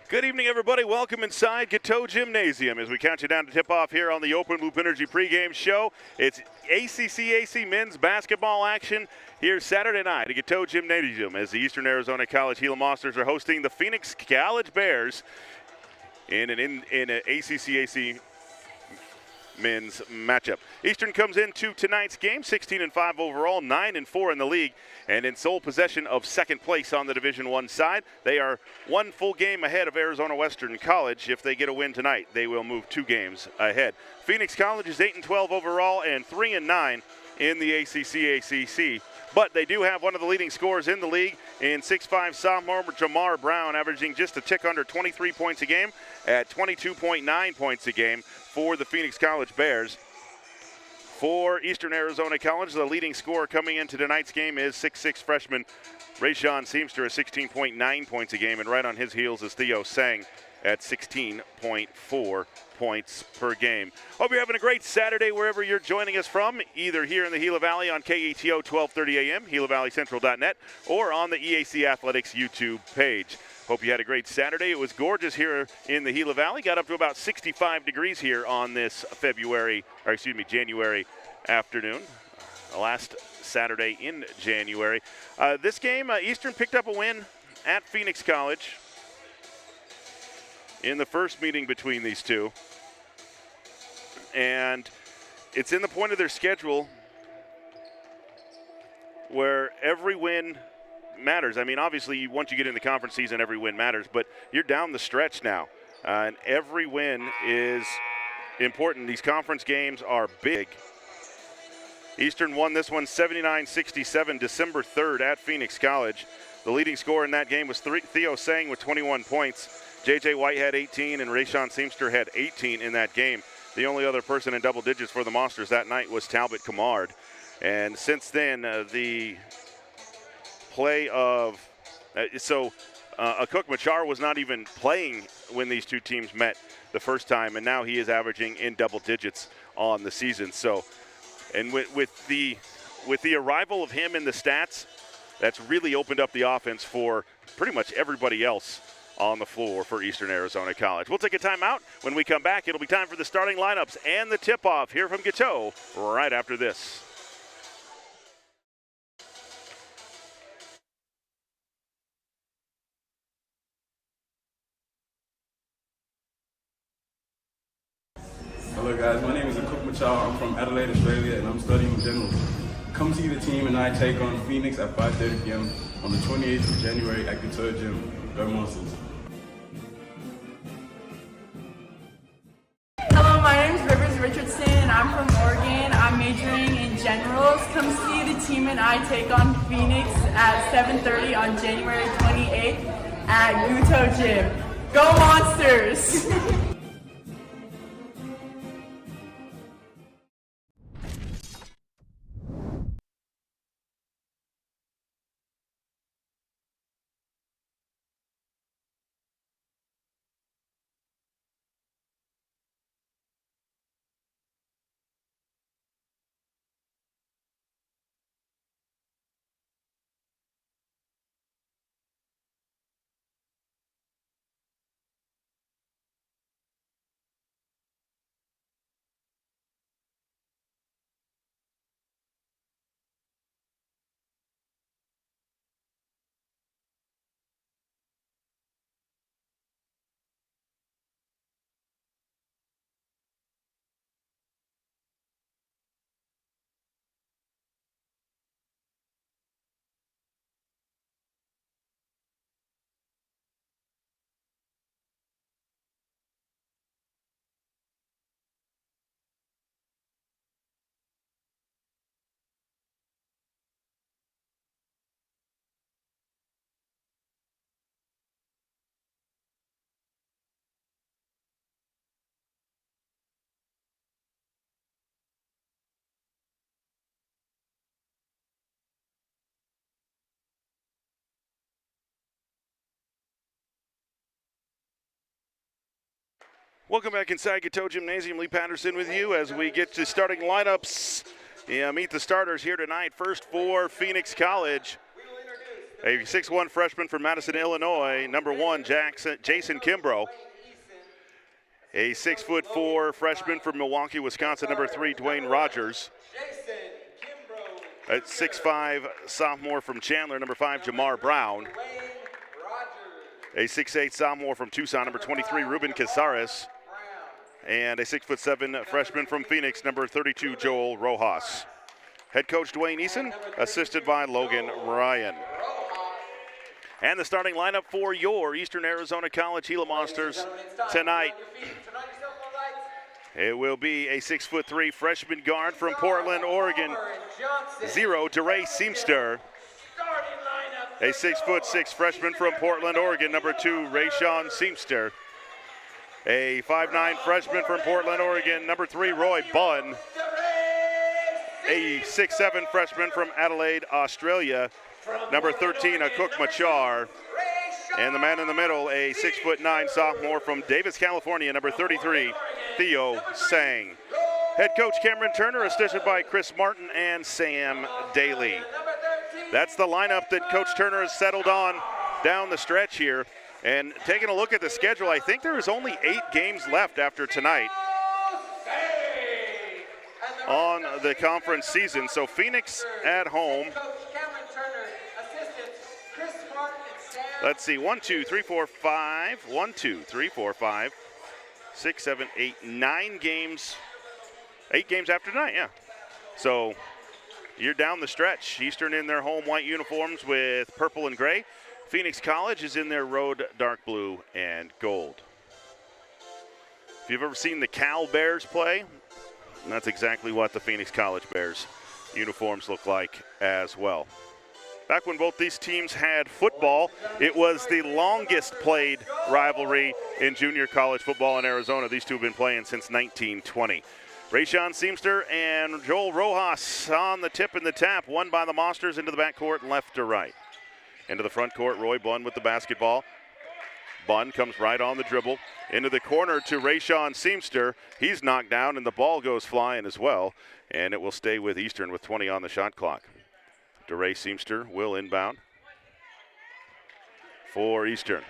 Good evening, everybody. Welcome inside KATO Gymnasium as we count you down to tip off here on the Open Loop Energy pregame show. It's ACC men's basketball action here Saturday night at KATO Gymnasium as the Eastern Arizona College Gila Monsters are hosting the Phoenix College Bears in an ACC men's matchup. Eastern comes into tonight's game 16-5 overall, 9-4 in the league, and in sole possession of second place on the Division I side. They are one full game ahead of Arizona Western College. If they get a win tonight, they will move 2 games ahead. Phoenix College is 8-12 overall and 3-9 in the ACC. But they do have one of the leading scorers in the league in 6'5" sophomore Jamar Brown, averaging just a tick under 23 points a game at 22.9 points a game for the Phoenix College Bears. For Eastern Arizona College, the leading scorer coming into tonight's game is 6'6" freshman Rayshawn Seamster at 16.9 points a game, and right on his heels is Theo Sang at 16.4 points per game. Hope you're having a great Saturday wherever you're joining us from, either here in the Gila Valley on KATO 1230 AM, GilaValleyCentral.net, or on the EAC Athletics YouTube page. Hope you had a great Saturday. It was gorgeous here in the Gila Valley. Got up to about 65 degrees here on this January afternoon, last Saturday in January. This game, Eastern picked up a win at Phoenix College in the first meeting between these two. And it's in the point of their schedule where every win matters. I mean, obviously, once you get in the conference season, every win matters, but you're down the stretch now, and every win is important. These conference games are big. Eastern won this one 79-67 December 3rd at Phoenix College. The leading scorer in that game was Theo Sang with 21 points. J.J. White had 18, and Rayshawn Seamster had 18 in that game. The only other person in double digits for the Monsters that night was Talbot Camard. And since then, the play of Akuk Machar was not even playing when these two teams met the first time, and now he is averaging in double digits on the season. So, and with the arrival of him in the stats, that's really opened up the offense for pretty much everybody else on the floor for Eastern Arizona College. We'll take a timeout. When we come back, it'll be time for the starting lineups and the tip-off here from KATO right after this. Hello guys, my name is Akuk Machar. I'm from Adelaide, Australia, and I'm studying journalism. Come see the team and I take on Phoenix at 5:30 p.m. on the 28th of January at KATO Gym. Go Monsters. Hello, my name is Rivers Richardson and I'm from Oregon. I'm majoring in generals. Come see the team and I take on Phoenix at 7:30 on January 28th at KATO Gym. Go Monsters! Welcome back inside KATO Gymnasium. Lee Patterson with you as we get to starting lineups. Meet the starters here tonight. First for Phoenix College. A 6'1" freshman from Madison, Illinois, number 1, Jason Kimbrough. A 6'4" freshman from Milwaukee, Wisconsin, number 3, Dwayne Rogers. A 6'5" sophomore from Chandler, number 5, Jamar Brown. A 6'8" sophomore from Tucson, number 23, Ruben Casares. And a 6'7" freshman from Phoenix, number 32, Joel Rojas. Head coach Dwayne Eason, assisted by Logan Ryan. And the starting lineup for your Eastern Arizona College Gila Monsters tonight. It will be a 6'3" freshman guard from Portland, Oregon, 0, DeRay Seamster. A 6'6" freshman from Portland, Oregon, number 2, Rayshawn Seamster. A 5'9" freshman from Portland, Oregon, number 3, Roy Bunn. A 6'7" freshman from Adelaide, Australia, number 13, Akuk Machar. And the man in the middle, a 6'9" sophomore from Davis, California, number 33, Theo Sang. Head coach Cameron Turner, assisted by Chris Martin and Sam Daly. That's the lineup that Coach Turner has settled on down the stretch here. And taking a look at the schedule, I think there is only 8 games left after tonight on the conference season. So Phoenix at home. Let's see, 1, 2, 3, 4, 5. 1, 2, 3, 4, 5, 6, 7, 8, 9 games. 8 games after tonight, yeah. So you're down the stretch. Eastern in their home white uniforms with purple and gray. Phoenix College is in their road dark blue and gold. If you've ever seen the Cal Bears play, that's exactly what the Phoenix College Bears uniforms look like as well. Back when both these teams had football, it was the longest played rivalry in junior college football in Arizona. These two have been playing since 1920. Rayshawn Seamster and Joel Rojas on the tip and the tap, won by the Monsters into the backcourt, left to right. Into the front court, Roy Bunn with the basketball. Bunn comes right on the dribble. Into the corner to Rayshawn Seamster. He's knocked down, and the ball goes flying as well. And it will stay with Eastern with 20 on the shot clock. DeRay Seamster will inbound for Eastern.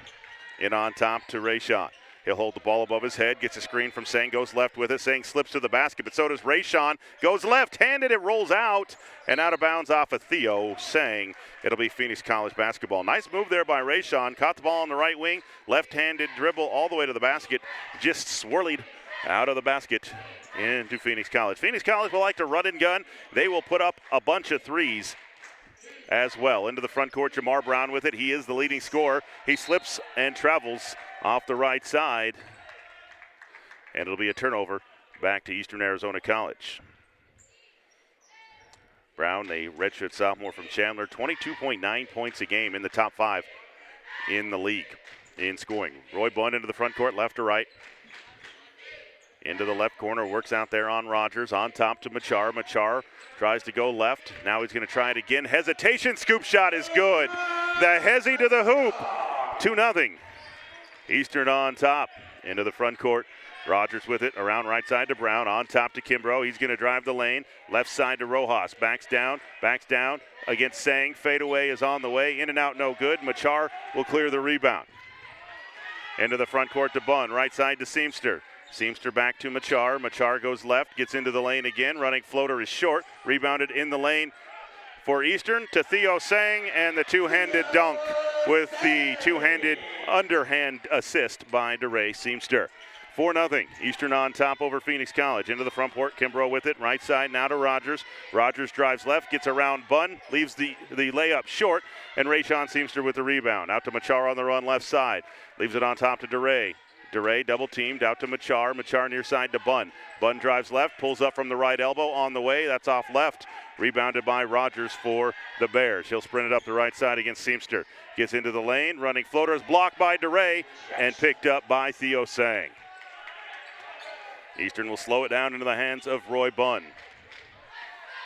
In on top to Rayshawn. He'll hold the ball above his head, gets a screen from Sang, goes left with it. Sang slips to the basket, but so does Rayshawn. Goes left-handed, it rolls out, and out of bounds off of Theo Sang. It'll be Phoenix College basketball. Nice move there by Rayshawn. Caught the ball on the right wing, left-handed dribble all the way to the basket. Just swirled out of the basket into Phoenix College. Phoenix College will like to run and gun. They will put up a bunch of threes as well. Into the front court, Jamar Brown with it. He is the leading scorer. He slips and travels off the right side, and it'll be a turnover back to Eastern Arizona College. Brown, a redshirt sophomore from Chandler, 22.9 points a game, in the top 5 in the league in scoring. Roy Bunn into the front court, left to right. Into the left corner, works out there on Rogers, on top to Machar. Machar tries to go left. Now he's going to try it again. Hesitation, scoop shot is good. The hezzy to the hoop, 2-0. Eastern on top, into the front court. Rogers with it, around right side to Brown, on top to Kimbrough. He's going to drive the lane, left side to Rojas. Backs down against Sang. Fadeaway is on the way, in and out, no good. Machar will clear the rebound. Into the front court to Bunn, right side to Seamster. Seamster back to Machar. Machar goes left, gets into the lane again. Running floater is short, rebounded in the lane for Eastern to Theo Sang, and the two-handed dunk with the two-handed underhand assist by DeRay Seamster. 4-0, Eastern on top over Phoenix College. Into the front court, Kimbrough with it, right side now to Rogers. Rogers drives left, gets around Bunn, leaves the layup short, and Rayshawn Seamster with the rebound. Out to Machar on the run left side, leaves it on top to DeRay. DeRay double teamed out to Machar. Machar near side to Bunn. Bunn drives left, pulls up from the right elbow on the way. That's off left. Rebounded by Rogers for the Bears. He'll sprint it up the right side against Seamster. Gets into the lane. Running floater is blocked by DeRay and picked up by Theo Sang. Eastern will slow it down into the hands of Roy Bunn.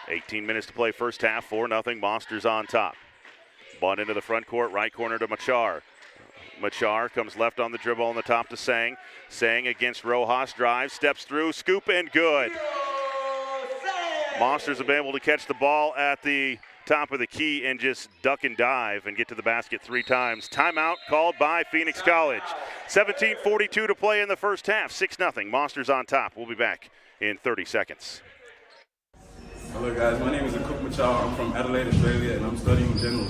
18 minutes to play first half. 4-0. Monsters on top. Bunn into the front court. Right corner to Machar. Machar comes left on the dribble on the top to Sang. Sang against Rojas, drives, steps through, scoop and good. Monsters have been able to catch the ball at the top of the key and just duck and dive and get to the basket 3 times. Timeout called by Phoenix College. 17:42 to play in the first half. 6-0. Monsters on top. We'll be back in 30 seconds. Hello guys, my name is Akuk Machau. I'm from Adelaide, Australia, and I'm studying general.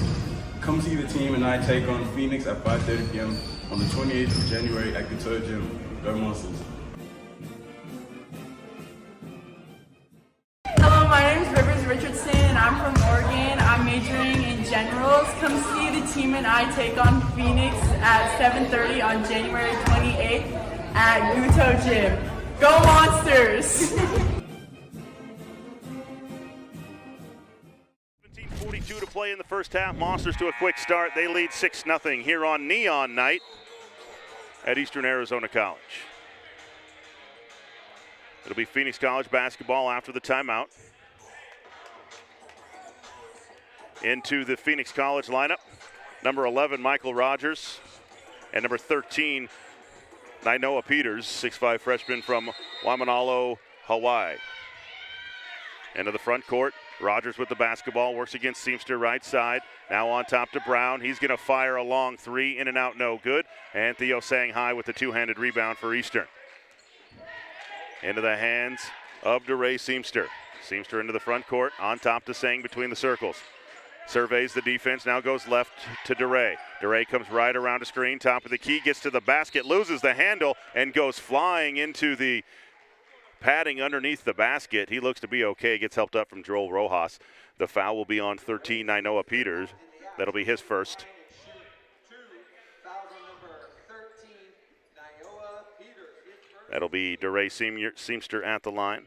Come see the team and I take on Phoenix at 5:30 p.m. on the 28th of January at KATO Gym. Go Monsters. Hello, my name is Richardson. I'm from Oregon. I'm majoring in generals. Come see the team and I take on Phoenix at 7:30 on January 28th at KATO Gym. Go Monsters! 17:42 to play in the first half. Monsters to a quick start. They lead 6-0 here on Neon Night at Eastern Arizona College. It'll be Phoenix College basketball after the timeout. Into the Phoenix College lineup, number 11, Michael Rogers, and number 13, Nainoa Peters, 6'5" freshman from Waimanalo, Hawaii. Into the front court, Rogers with the basketball, works against Seamster right side. Now on top to Brown. He's going to fire a long 3, in and out, no good. And Theo Shanghai with the two-handed rebound for Eastern. Into the hands of DeRay Seamster. Seamster into the front court, on top to Sang between the circles. Surveys the defense, now goes left to DeRay. DeRay comes right around a screen, top of the key, gets to the basket, loses the handle, and goes flying into the padding underneath the basket. He looks to be okay, gets helped up from Joel Rojas. The foul will be on 13, Nainoa Peters. That'll be his first. That'll be DeRay Seamster at the line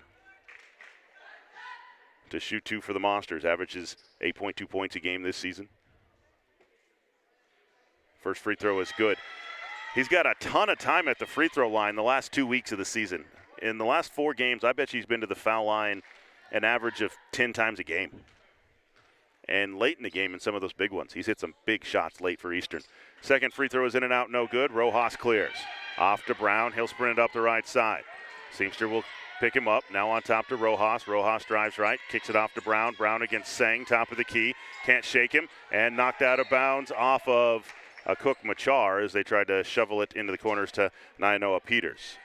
to shoot 2 for the Monsters. Averages 8.2 points a game this season. First free throw is good. He's got a ton of time at the free throw line the last 2 weeks of the season. In the last 4 games, I bet you he's been to the foul line an average of 10 times a game. And late in the game in some of those big ones. He's hit some big shots late for Eastern. Second free throw is in and out, no good. Rojas clears. Off to Brown, he'll sprint it up the right side. Seamster will pick him up, now on top to Rojas. Rojas drives right, kicks it off to Brown. Brown against Sang, top of the key. Can't shake him, and knocked out of bounds off of Akuk Machar as they tried to shovel it into the corners to Nainoa Peters.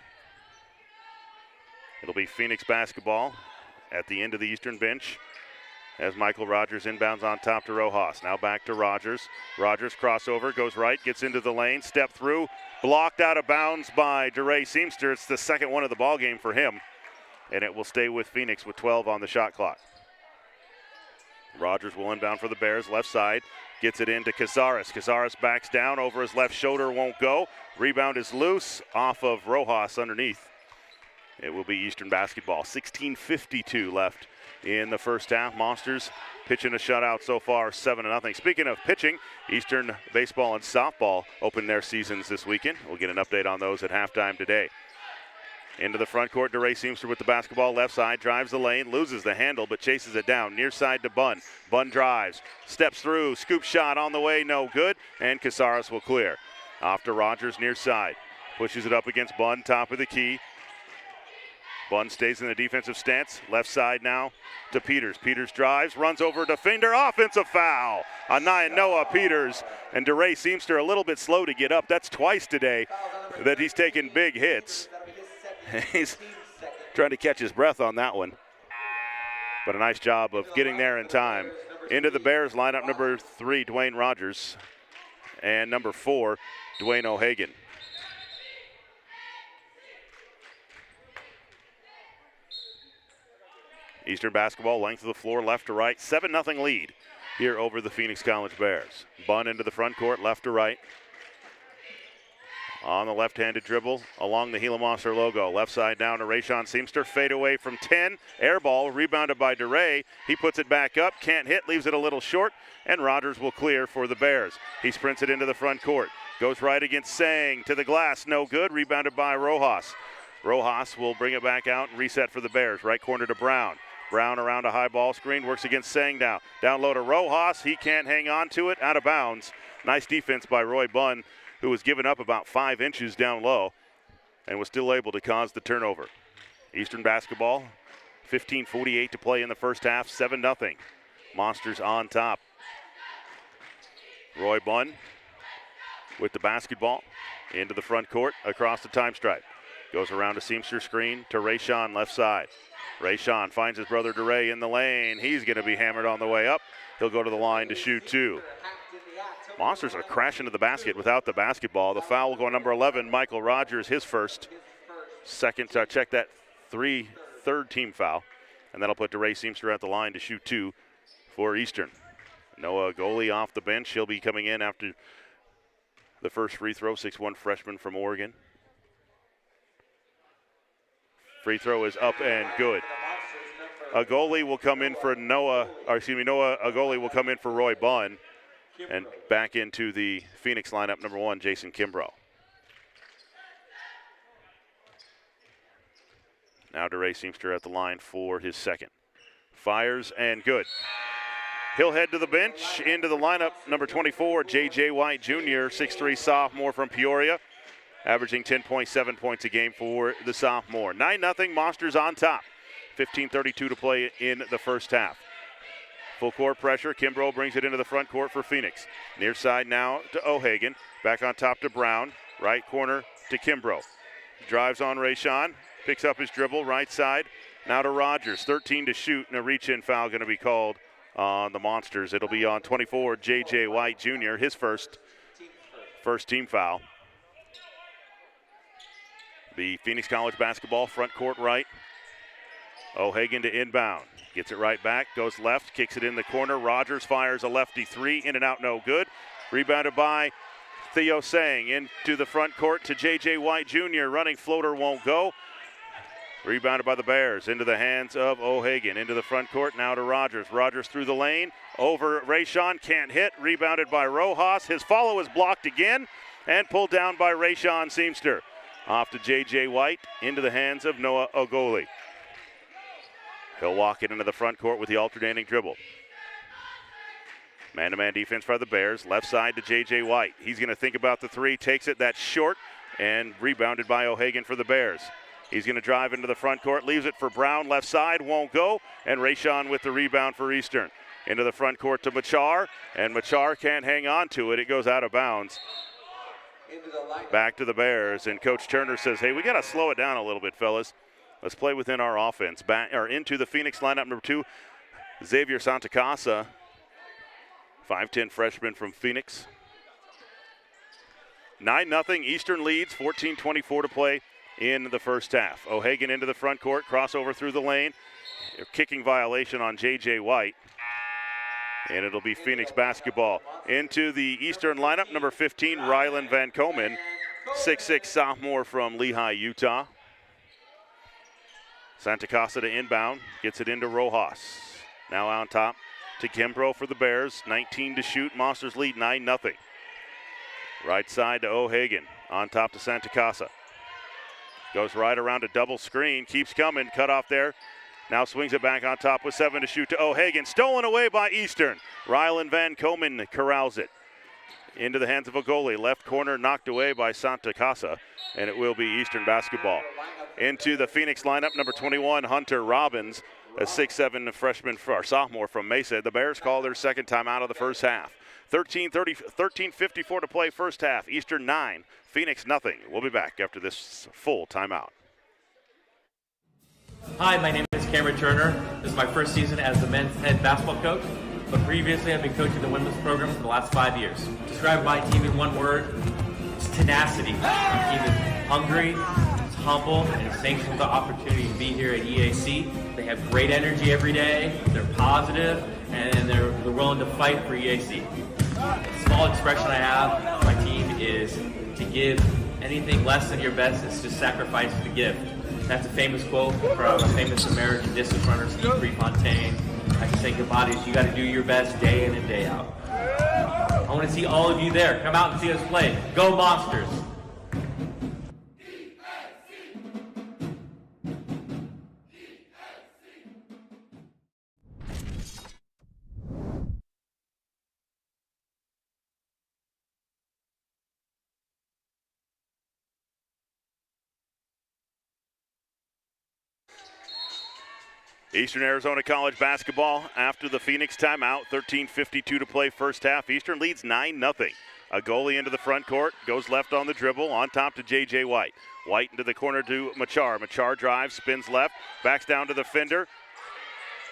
It'll be Phoenix basketball at the end of the Eastern bench as Michael Rogers inbounds on top to Rojas. Now back to Rogers. Rogers crossover, goes right, gets into the lane, step through, blocked out of bounds by DeRay Seamster. It's the second one of the ball game for him, and it will stay with Phoenix with 12 on the shot clock. Rogers will inbound for the Bears, left side, gets it into Cazares. Cazares backs down, over his left shoulder, won't go. Rebound is loose, off of Rojas underneath. It will be Eastern basketball. 16:52 left in the first half. Monsters pitching a shutout so far, 7-0. Speaking of pitching, Eastern baseball and softball open their seasons this weekend. We'll get an update on those at halftime today. Into the front court, DeRay Seamster with the basketball, left side, drives the lane, loses the handle, but chases it down. Near side to Bunn. Bunn drives, steps through, scoop shot on the way, no good, and Cazares will clear. Off to Rogers, near side. Pushes it up against Bunn, top of the key. Bunn stays in the defensive stance. Left side now to Peters. Peters drives, runs over a defender. Offensive foul on Nainoa Peters. And DeRay Seamster a little bit slow to get up. That's twice today that he's taken big hits. He's trying to catch his breath on that one. But a nice job of getting there in time. Into the Bears lineup, number 3, Dwayne Rogers. And number 4, Dwayne O'Hagan. Eastern basketball, length of the floor, left to right. 7-0 lead here over the Phoenix College Bears. Bunn into the front court, left to right. On the left-handed dribble, along the Gila Monster logo. Left side down to Rayshon Seamster. Fade away from 10. Air ball, rebounded by DeRay. He puts it back up, can't hit, leaves it a little short, and Rogers will clear for the Bears. He sprints it into the front court. Goes right against Sang, to the glass, no good. Rebounded by Rojas. Rojas will bring it back out and reset for the Bears. Right corner to Brown. Brown around a high ball screen, works against Sang now. Down low to Rojas, he can't hang on to it, out of bounds. Nice defense by Roy Bunn, who was given up about 5 inches down low and was still able to cause the turnover. Eastern basketball, 15:48 to play in the first half, 7-0. Monsters on top. Roy Bunn with the basketball into the front court across the time stripe. Goes around a seamster screen to Rayshawn left side. Rayshawn finds his brother DeRay in the lane. He's going to be hammered on the way up. He'll go to the line to shoot two. Monsters are crashing to the basket without the basketball. The foul will go on number 11, Michael Rogers, his first. Second, check that, third team foul. And that'll put DeRay Seamster at the line to shoot two for Eastern. Noah Goalie off the bench. He'll be coming in after the first free throw, 6'1" freshman from Oregon. Free throw is up and good. Agoli will come in for Noah Agoli will come in for Roy Bunn. And back into the Phoenix lineup, number 1, Jason Kimbrough. Now DeRay Seamster at the line for his second. Fires and good. He'll head to the bench, into the lineup, number 24, J.J. White Jr., 6'3" sophomore from Peoria, averaging 10.7 points a game for the sophomore. 9-0, Monsters on top. 15:32 to play in the first half. Full court pressure. Kimbrough brings it into the front court for Phoenix. Near side now to O'Hagan. Back on top to Brown. Right corner to Kimbrough. Drives on Rayshawn. Picks up his dribble. Right side. Now to Rogers. 13 to shoot, and a reach-in foul going to be called on the Monsters. It'll be on 24, J.J. White Jr., his first team foul. The Phoenix College basketball, front court right. O'Hagan to inbound. Gets it right back, goes left, kicks it in the corner. Rogers fires a lefty three, in and out, no good. Rebounded by Theo Sang into the front court to J.J. White Jr. Running floater won't go. Rebounded by the Bears into the hands of O'Hagan. Into the front court, now to Rogers. Rogers through the lane, over Rayshawn, can't hit. Rebounded by Rojas. His follow is blocked again and pulled down by Rayshawn Seamster. Off to J.J. White, into the hands of Noah Ogoli. He'll walk it into the front court with the alternating dribble. Man-to-man defense by the Bears. Left side to J.J. White. He's going to think about the three, takes it, that's short, and rebounded by O'Hagan for the Bears. He's going to drive into the front court, leaves it for Brown, left side, won't go, and Rayshawn with the rebound for Eastern. Into the front court to Machar, and Machar can't hang on to it. It goes out of bounds. Back to the Bears, and Coach Turner says, hey, we got to slow it down a little bit, fellas. Let's play within our offense. Back or into the Phoenix lineup, number 2, Xavier Santacasa, 5'10" freshman from Phoenix. 9-0, Eastern leads, 14:24 to play in the first half. O'Hagan into the front court, crossover through the lane. A kicking violation on J.J. White. And it'll be Phoenix basketball. Into the Eastern lineup, number 15, Rylan Van Komen, 6'6" sophomore from Lehigh, Utah. Santacasa to inbound, gets it into Rojas. Now on top to Kimbrough for the Bears. 19 to shoot, Monsters lead 9-0. Right side to O'Hagan, on top to Santacasa. Goes right around a double screen, keeps coming, cut off there. Now swings it back on top with 7 to shoot to O'Hagan. Stolen away by Eastern. Rylan Van Komen corrals it. Into the hands of a goalie. Left corner knocked away by Santacasa, and it will be Eastern basketball. Into the Phoenix lineup, number 21, Hunter Robbins, a 6'7" freshman or sophomore from Mesa. The Bears call their second timeout of the first half. 13:54 to play first half. Eastern 9, Phoenix nothing. We'll be back after this full timeout. Hi, my name is Cameron Turner. This is my first season as the men's head basketball coach, but previously I've been coaching the women's program for the last 5 years. Describe my team in one word, it's tenacity. My team is hungry, it's humble, and it's thankful for the opportunity to be here at EAC. They have great energy every day, they're positive, and they're willing to fight for EAC. A small expression I have, my team is to give anything less than your best is to sacrifice the gift. That's a famous quote from a famous American distance runner, Steve Prefontaine. I can say goodbye to you got to do your best day in and day out. I want to see all of you there. Come out and see us play. Go Monsters! Eastern Arizona College basketball after the Phoenix timeout. 13:52 to play first half. Eastern leads 9-0. A goalie into the front court, goes left on the dribble, on top to J.J. White. White into the corner to Machar. Machar drives, spins left, backs down to the fender.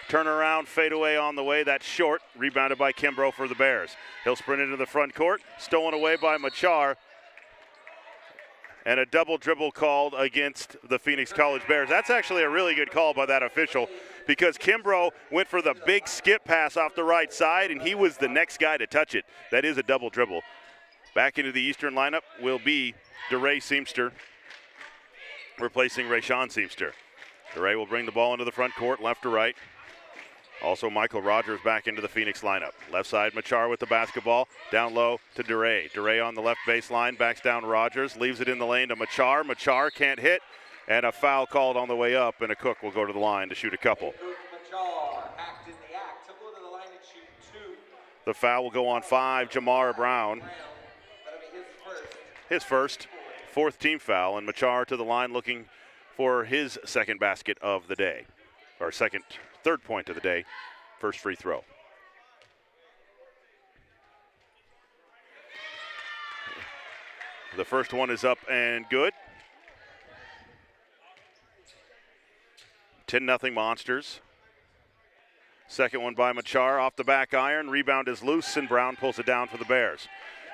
Turnaround, fadeaway on the way. That's short. Rebounded by Kimbrough for the Bears. He'll sprint into the front court. Stolen away by Machar. And a double dribble called against the Phoenix College Bears. That's actually a really good call by that official because Kimbrough went for the big skip pass off the right side, and he was the next guy to touch it. That is a double dribble. Back into the Eastern lineup will be DeRay Seamster replacing Rayshawn Seamster. DeRay will bring the ball into the front court, left to right. Also, Michael Rogers back into the Phoenix lineup. Left side, Machar with the basketball. Down low to DeRay. DeRay on the left baseline, backs down Rogers, leaves it in the lane to Machar. Machar can't hit, and a foul called on the way up, and a Cook will go to the line to shoot a couple. The foul will go on 5, Jamar Brown. His first, 4th team foul, and Machar to the line looking for his second basket of the day, or third point of the day, first free throw. The first one is up and good. 10-0 Monsters. Second one by Machar off the back iron. Rebound is loose, and Brown pulls it down for the Bears.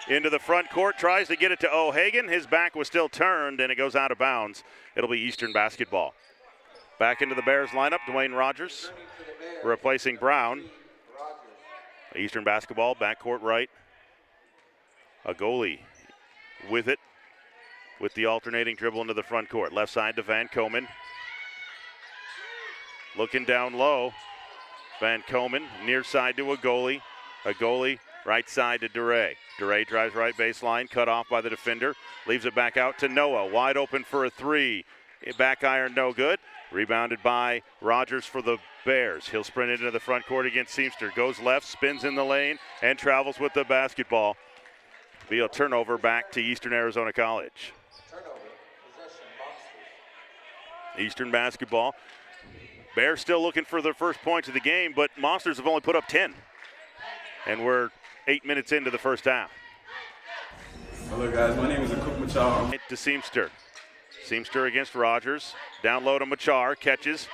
Into the front court, tries to get it to O'Hagan. His back was still turned, and it goes out of bounds. It'll be Eastern basketball. Back into the Bears lineup, Dwayne Rogers replacing Brown. Eastern basketball, backcourt right. A goalie with it, with the alternating dribble into the front court. Left side to Van Komen. Looking down low. Van Komen, near side to a goalie. A goalie, right side to DeRay. DeRay drives right baseline, cut off by the defender. Leaves it back out to Noah, wide open for a 3. Back iron, no good. Rebounded by Rogers for the Bears. He'll sprint into the front court against Seamster. Goes left, spins in the lane, and travels with the basketball. Be a turnover back to Eastern Arizona College. Eastern basketball. Bears still looking for their first points of the game, but Monsters have only put up 10. And we're 8 minutes into the first half. Hello guys, my name is Cook Machar. To Seamster. Seamster against Rogers. Down low to Machar, catches.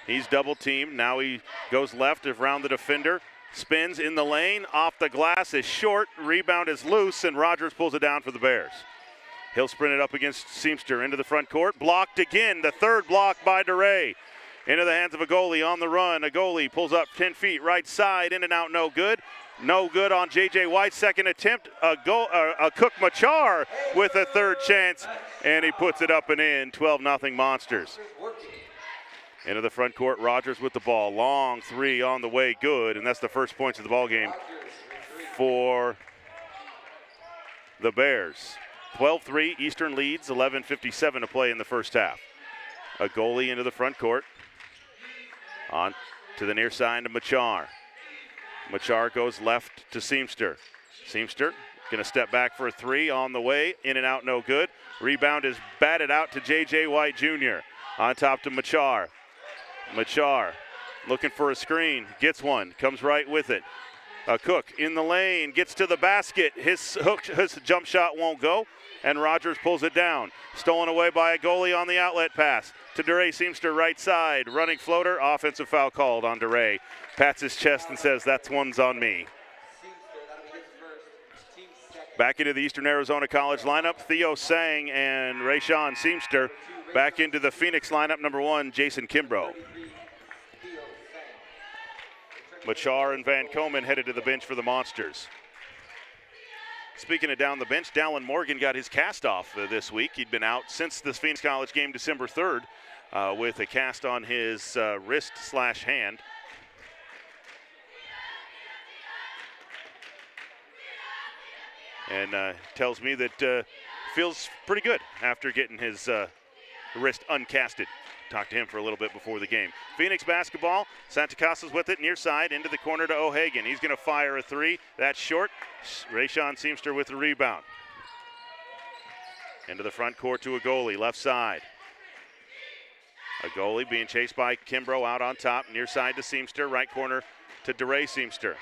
He's double teamed. Now he goes left around the defender. Spins in the lane, off the glass is short. Rebound is loose, and Rogers pulls it down for the Bears. He'll sprint it up against Seamster into the front court. Blocked again, the third block by DeRay. Into the hands of a goalie on the run. A goalie pulls up 10 feet right side, in and out, no good. No good on J.J. White's second attempt. A Cook Machar with a third chance, and he puts it up and in. 12-0 Monsters. Into the front court, Rogers with the ball. Long 3 on the way, good, and that's the first points of the ball game for the Bears. 12-3, Eastern leads, 11:57 to play in the first half. A goalie into the front court. On to the near side to Machar. Machar goes left to Seamster. Seamster going to step back for a 3 on the way. In and out, no good. Rebound is batted out to J.J. White Jr. On top to Machar. Machar looking for a screen. Gets one. Comes right with it. Cook in the lane. Gets to the basket. His jump shot won't go. And Rogers pulls it down. Stolen away by a goalie on the outlet pass. To DeRay Seamster right side. Running floater. Offensive foul called on DeRay. Pats his chest and says, "That's one's on me." Back into the Eastern Arizona College lineup. Theo Sang and Rayshawn Seamster. Back into the Phoenix lineup. Number 1, Jason Kimbrough. Machar and Van Komen headed to the bench for the Monsters. Speaking of down the bench, Dallin Morgan got his cast off this week. He'd been out since the Phoenix College game December 3rd with a cast on his wrist/hand. And tells me that feels pretty good after getting his wrist uncasted. Talked to him for a little bit before the game. Phoenix basketball. Santa Casa's with it near side into the corner to O'Hagan. He's going to fire a 3. That's short. Rayshawn Seamster with the rebound. Into the front court to a goalie, left side. A goalie being chased by Kimbrough out on top, near side to Seamster, right corner to DeRay Seamster.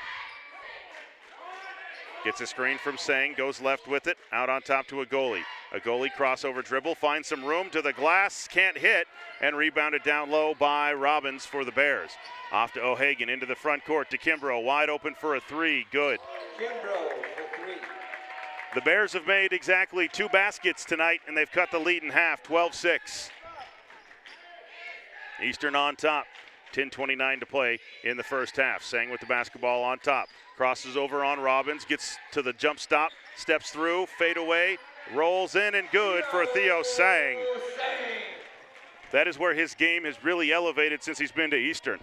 Gets a screen from Sang, goes left with it, out on top to a goalie. A goalie crossover dribble, finds some room to the glass, can't hit, and rebounded down low by Robbins for the Bears. Off to O'Hagan, into the front court to Kimbrough, wide open for a three, good. Kimbrough for three. The Bears have made exactly 2 baskets tonight, and they've cut the lead in half, 12-6. Eastern on top, 10:29 to play in the first half. Sang with the basketball on top. Crosses over on Robbins, gets to the jump stop, steps through, fade away, rolls in, and good for Theo Sang. That is where his game has really elevated since he's been to Eastern.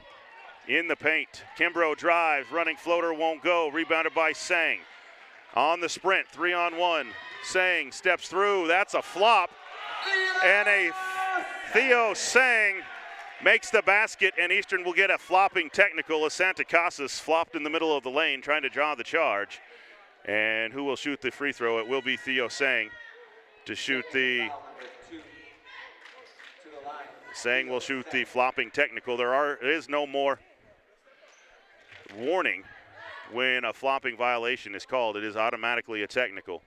In the paint, Kimbrough drives, running floater won't go, rebounded by Sang. On the sprint, 3-on-1, Sang steps through, that's a flop, and a Theo Sang makes the basket, and Eastern will get a flopping technical as Santa Casas flopped in the middle of the lane trying to draw the charge. And who will shoot the free throw? It will be Theo Sang to shoot the... Sang will shoot the flopping technical. There is no more warning when a flopping violation is called. It is automatically a technical.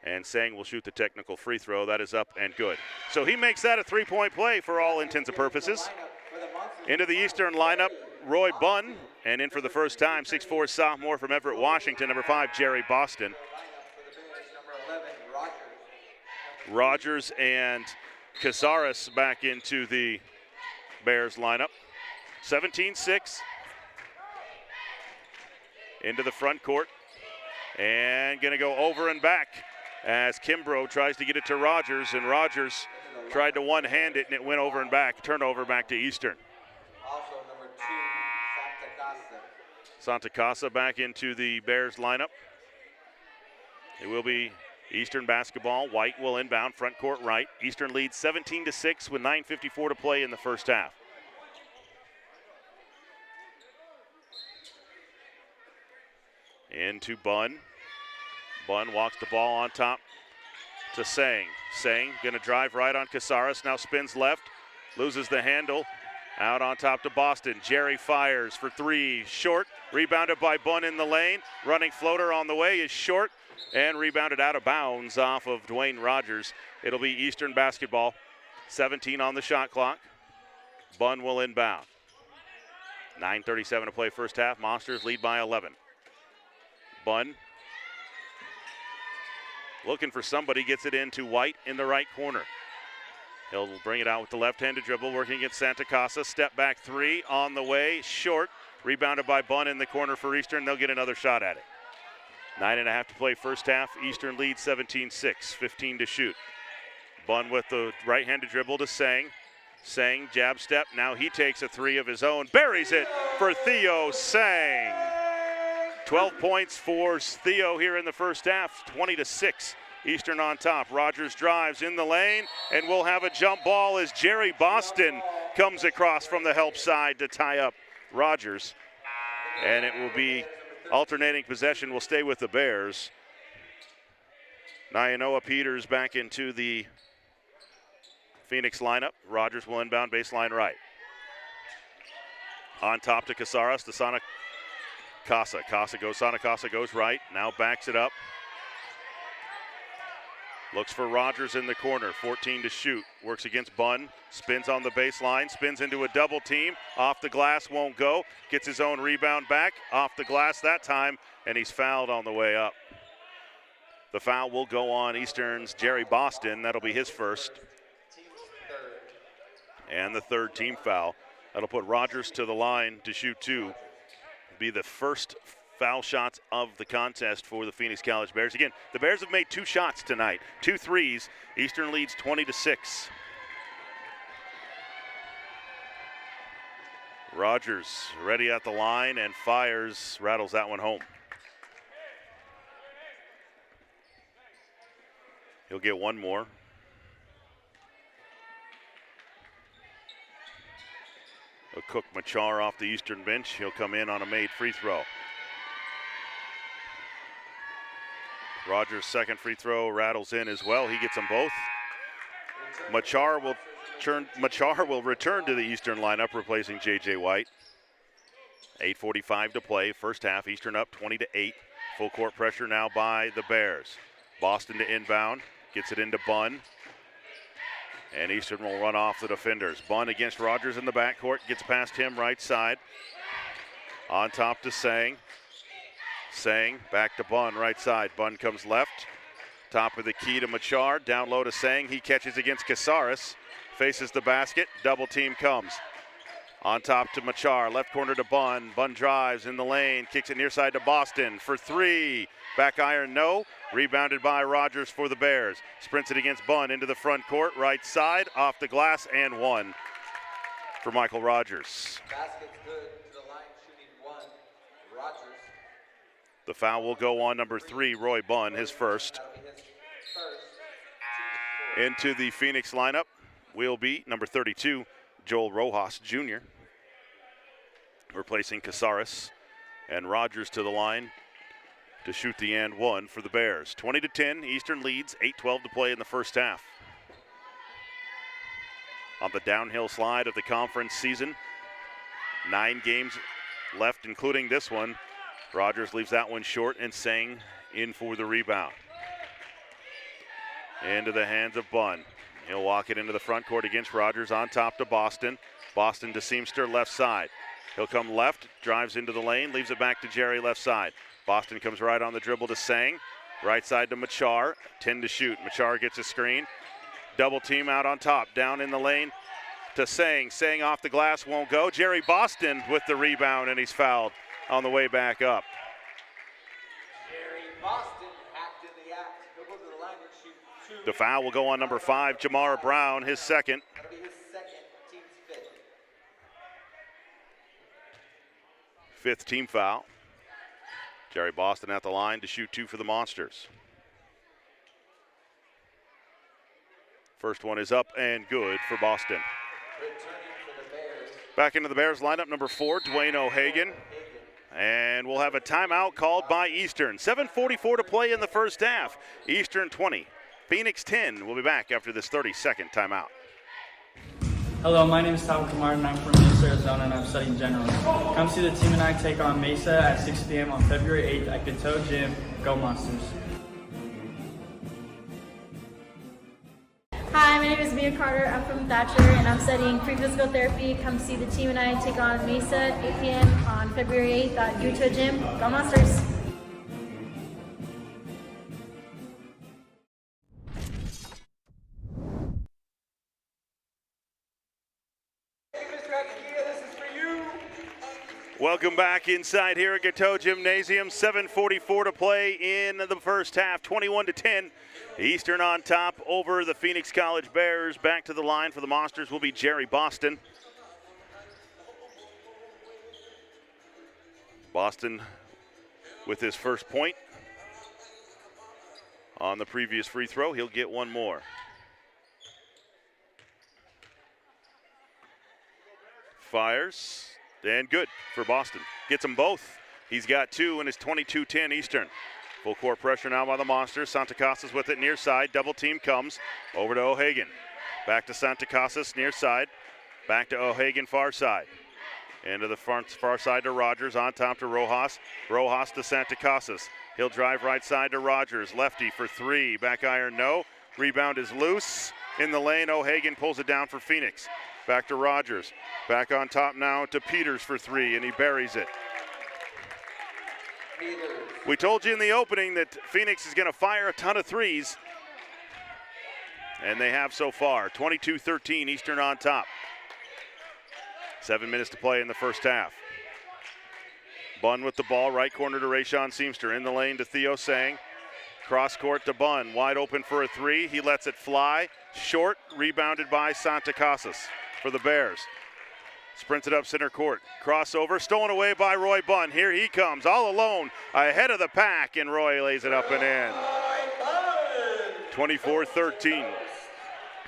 And Sang will shoot the technical free throw. That is up and good. So he makes that a three-point play for all intents and purposes. Into the Eastern lineup, Roy Bunn. And in for the first time, 6'4" sophomore from Everett, Washington, number 5, Jerry Boston. Rogers and Casares back into the Bears lineup. 17-6. Into the front court. And going to go over and back as Kimbrough tries to get it to Rogers, and Rogers tried to one-hand it, and it went over and back. Turnover back to Eastern. Also number 2, Santa Casa back into the Bears lineup. It will be Eastern basketball. White will inbound, front court right. Eastern leads 17-6 with 9:54 to play in the first half. Into Bunn. Bunn walks the ball on top to Sang. Sang going to drive right on Casares, now spins left, loses the handle. Out on top to Boston. Jerry fires for three, short, rebounded by Bunn in the lane. Running floater on the way is short and rebounded out of bounds off of Dwayne Rogers. It'll be Eastern basketball. 17 on the shot clock. Bunn will inbound. 9:37 to play first half. Monsters lead by 11. Bunn looking for somebody, gets it into White in the right corner. He'll bring it out with the left-handed dribble, working against Santa Casa. Step back three on the way, short. Rebounded by Bunn in the corner for Eastern. They'll get another shot at it. 9.5 to play first half. Eastern leads 17-6, 15 to shoot. Bunn with the right-handed dribble to Sang. Sang, jab step. Now he takes a three of his own. Buries it for Theo Sang. 12 points for Theo here in the first half, 20-6. Eastern on top. Rogers drives in the lane, and we'll have a jump ball as Jerry Boston comes across from the help side to tie up Rogers. And it will be alternating possession, will stay with the Bears. Nyanoa Peters back into the Phoenix lineup. Rogers will inbound baseline right. On top to Casares, to Santa Casa. Santa Casa goes right, now backs it up. Looks for Rogers in the corner, 14 to shoot. Works against Bunn, spins on the baseline, spins into a double team. Off the glass, won't go. Gets his own rebound back, off the glass that time, and he's fouled on the way up. The foul will go on Eastern's Jerry Boston. That'll be his first. And the third team foul. That'll put Rogers to the line to shoot two. Be the first foul shots of the contest for the Phoenix College Bears. Again, the Bears have made 2 shots tonight, 2 threes. Eastern leads 20-6. Rogers ready at the line and fires, rattles that one home. He'll get one more. A Cook Machar off the Eastern bench. He'll come in on a made free throw. Rogers' second free throw rattles in as well. He gets them both. Machar will Machar will return to the Eastern lineup, replacing J.J. White. 8:45 to play, first half. Eastern up 20-8. Full court pressure now by the Bears. Boston to inbound, gets it into Bunn. And Eastern will run off the defenders. Bunn against Rogers in the backcourt, gets past him right side. On top to Sang. Sang back to Bunn right side. Bunn comes left. Top of the key to Machar, down low to Sang. He catches against Casares, faces the basket, double team comes. On top to Machar, left corner to Bunn. Bunn drives in the lane, kicks it near side to Boston for three. Back iron, no. Rebounded by Rogers for the Bears. Sprints it against Bunn into the front court, right side, off the glass, and one for Michael Rogers. Basket's good to the line, shooting one. Rogers. The foul will go on number 3, Roy Bunn, his first. That'll be his first. Team Into the Phoenix lineup will be number 32, Joel Rojas Jr., replacing Casares, and Rogers to the line to shoot the and one for the Bears. 20-10, Eastern leads, 8:12 to play in the first half. On the downhill slide of the conference season, 9 games left, including this one. Rogers leaves that one short, and Sang in for the rebound. Into the hands of Bunn. He'll walk it into the front court against Rogers, on top to Boston. Boston to Seamster, left side. He'll come left, drives into the lane, leaves it back to Jerry, left side. Boston comes right on the dribble to Sang. Right side to Machar, 10 to shoot. Machar gets a screen. Double team out on top, down in the lane to Sang. Sang off the glass, won't go. Jerry Boston with the rebound, and he's fouled on the way back up. Jerry Boston hacked in the act. He'll go to the line and shoot two. The foul will go on number 5, Jamar Brown, his second. That'll be his second, team's fifth. Fifth team foul. Jerry Boston at the line to shoot 2 for the Monsters. First one is up and good for Boston. Returning for the Bears. Back into the Bears lineup, number 4, Dwayne O'Hagan. And we'll have a timeout called by Eastern. 7:44 to play in the first half. Eastern 20, Phoenix 10. We'll be back after this 30-second timeout. Hello, my name is Tal Kumar and I'm from Mesa, Arizona, and I'm studying general. Come see the team and I take on Mesa at 6 p.m. on February 8th at KATO Gym. Go Monsters. Hi, my name is Mia Carter. I'm from Thatcher and I'm studying pre-physical therapy. Come see the team and I take on Mesa at 8 p.m. on February 8th at KATO Gym. Go Monsters! Welcome back inside here at KATO Gymnasium. 7:44 to play in the first half. 21-10. Eastern on top over the Phoenix College Bears. Back to the line for the Monsters will be Jerry Boston. Boston with his first point on the previous free throw. He'll get one more. Fires. And good for Boston. Gets them both. He's got 2 and it's 22-10 Eastern. Full court pressure now by the Monsters. Santa Casas with it near side. Double team comes over to O'Hagan. Back to Santa Casas near side. Back to O'Hagan far side. Into the far side to Rogers. On top to Rojas. Rojas to Santa Casas. He'll drive right side to Rogers. Lefty for 3. Back iron no. Rebound is loose. In the lane, O'Hagan pulls it down for Phoenix. Back to Rogers. Back on top now to Peters for 3, and he buries it. We told you in the opening that Phoenix is going to fire a ton of threes, and they have so far. 22-13, Eastern on top. 7 minutes to play in the first half. Bunn with the ball, right corner to Rayshawn Seamster. In the lane to Theo Sang. Cross court to Bunn, wide open for a 3. He lets it fly. Short, rebounded by Santa Casas for the Bears. Sprints it up center court. Crossover, stolen away by Roy Bunn. Here he comes, all alone, ahead of the pack, and Roy lays it up and in. 24-13.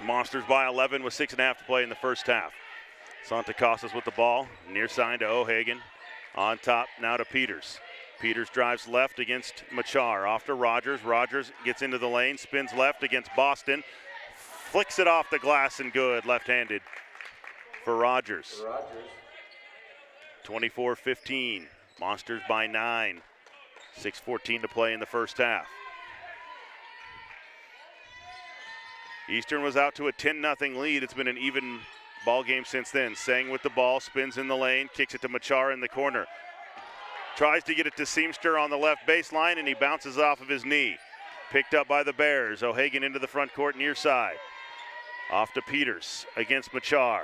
Monsters by 11 with 6.5 to play in the first half. Santa Casas with the ball, near side to O'Hagan. On top now to Peters. Peters drives left against Machar. Off to Rogers. Rogers gets into the lane, spins left against Boston. flicks it off the glass and good, left-handed for Rogers. 24-15, Monsters by 9. 6:14 to play in the first half. Eastern was out to a 10-0 lead. It's been an even ball game since then. Sang with the ball, spins in the lane, kicks it to Machar in the corner. Tries to get it to Seamster on the left baseline, and he bounces off of his knee. Picked up by the Bears. O'Hagan into the front court near side. Off to Peters against Machar.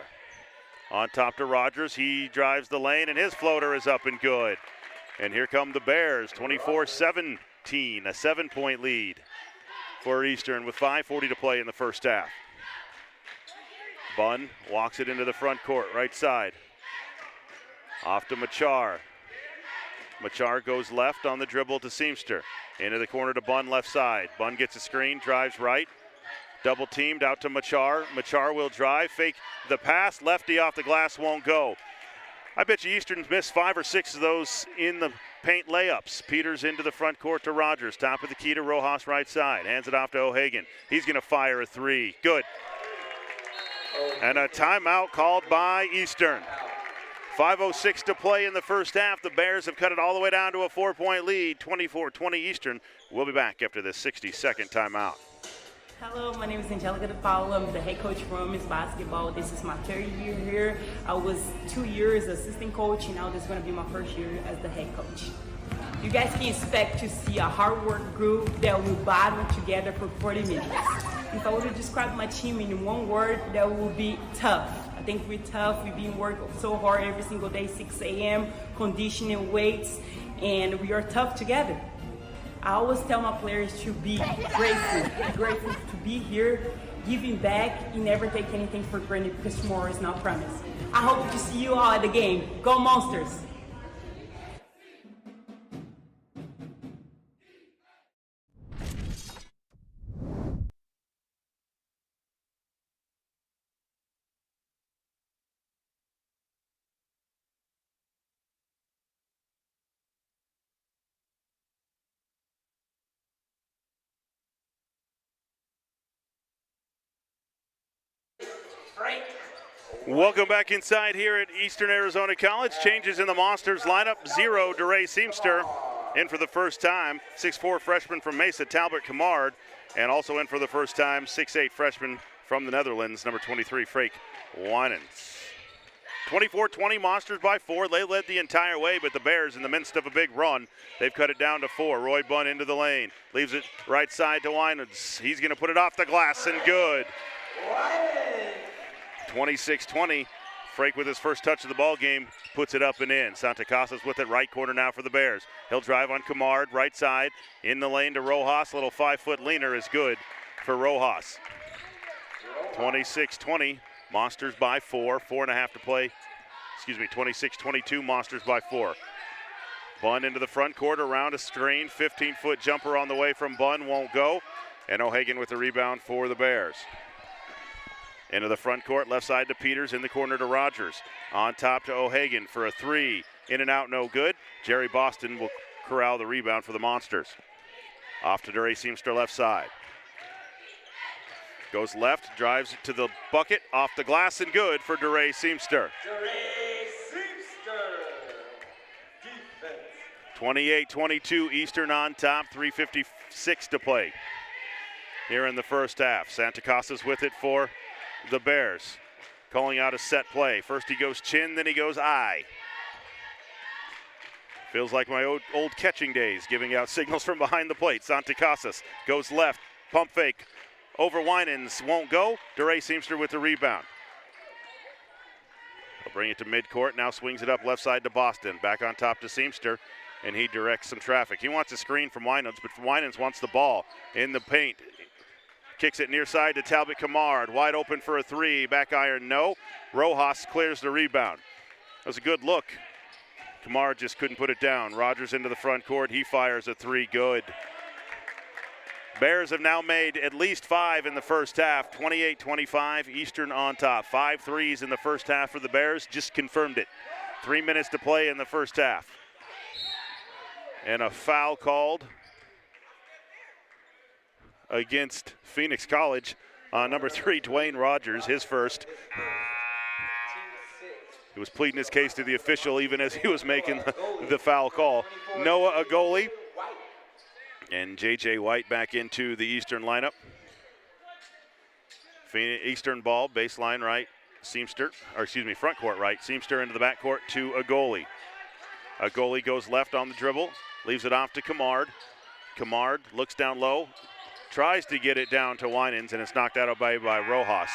On top to Rogers. He drives the lane, and his floater is up and good. And here come the Bears, 24-17, a 7-point lead for Eastern with 5:40 to play in the first half. Bunn walks it into the front court, right side. Off to Machar. Machar goes left on the dribble to Seamster. Into the corner to Bunn, left side. Bunn gets a screen, drives right. Double teamed out to Machar. Machar will drive, fake the pass. Lefty off the glass, won't go. I bet you Eastern's missed 5 or 6 of those in the paint layups. Peters into the front court to Rogers. Top of the key to Rojas, right side. Hands it off to O'Hagan. He's going to fire a 3. Good. And a timeout called by Eastern. 5:06 to play in the first half. The Bears have cut it all the way down to a 4-point lead, 24-20 Eastern. We'll be back after this 60-second timeout. Hello, my name is Angelica DePaulo. I'm the head coach for women's basketball. This is my 3rd year here. I was 2 years assistant coach, and now this is going to be my 1st year as the head coach. You guys can expect to see a hard work group that will battle together for 40 minutes. If I were to describe my team in one word, that would be tough. I think we're tough. We've been working so hard every single day, 6 a.m., conditioning, weights, and we are tough together. I always tell my players to be grateful to be here, giving back, and never take anything for granted because tomorrow is not promised. I hope to see you all at the game. Go Monsters! Welcome back inside here at Eastern Arizona College. Changes in the Monsters lineup. 0, DeRay Seamster in for the first time. 6'4" freshman from Mesa, Talbot Kamard. And also in for the first time, 6'8" freshman from the Netherlands, number 23, Freek Winans. 24-20, Monsters by 4. They led the entire way, but the Bears, in the midst of a big run, they've cut it down to 4. Roy Bunn into the lane. Leaves it right side to Winans. He's going to put it off the glass and good. 26-20, Freek with his first touch of the ball game puts it up and in. Santa Casas with it, right corner now for the Bears. He'll drive on Kamard, right side, in the lane to Rojas. Little 5-foot leaner is good for Rojas. 26-20, Monsters by 4, 4.5 to play. 26-22, Monsters by 4. Bunn into the front court, around a screen, 15-foot jumper on the way from Bunn, won't go. And O'Hagan with the rebound for the Bears. Into the front court, left side to Peters, in the corner to Rogers. On top to O'Hagan for a 3. In and out, no good. Jerry Boston will corral the rebound for the Monsters. Off to DeRay Seamster, left side. Goes left, drives it to the bucket, off the glass and good for DeRay Seamster. DeRay Seamster. Defense. 28-22, Eastern on top, 3:56 to play here in the first half. Santa Casas with it for the Bears, calling out a set play. First he goes chin, then he goes eye. Feels like my old catching days, giving out signals from behind the plate. Santa Casas goes left, pump fake, over Winans, won't go. DeRay Seamster with the rebound. He'll bring it to midcourt, now swings it up left side to Boston. Back on top to Seamster, and he directs some traffic. He wants a screen from Winans, but Winans wants the ball in the paint. Kicks it near side to Talbot Kamard. Wide open for a 3. Back iron, no. Rojas clears the rebound. That was a good look. Kamard just couldn't put it down. Rogers into the front court. He fires a 3. Good. Bears have now made at least 5 in the first half. 28-25. Eastern on top. 5 threes in the first half for the Bears. Just confirmed it. 3 minutes to play in the first half. And a foul called against Phoenix College. on number 3, Dwayne Rogers, his first. He was pleading his case to the official even as he was making the foul call. Noah Agoli and J.J. White back into the Eastern lineup. Eastern ball, baseline right, Seamster, or excuse me, front court right, Seamster into the backcourt to Agoli. Agoli goes left on the dribble, leaves it off to Kamard. Kamard looks down low, tries to get it down to Winans, and it's knocked out by Rojas.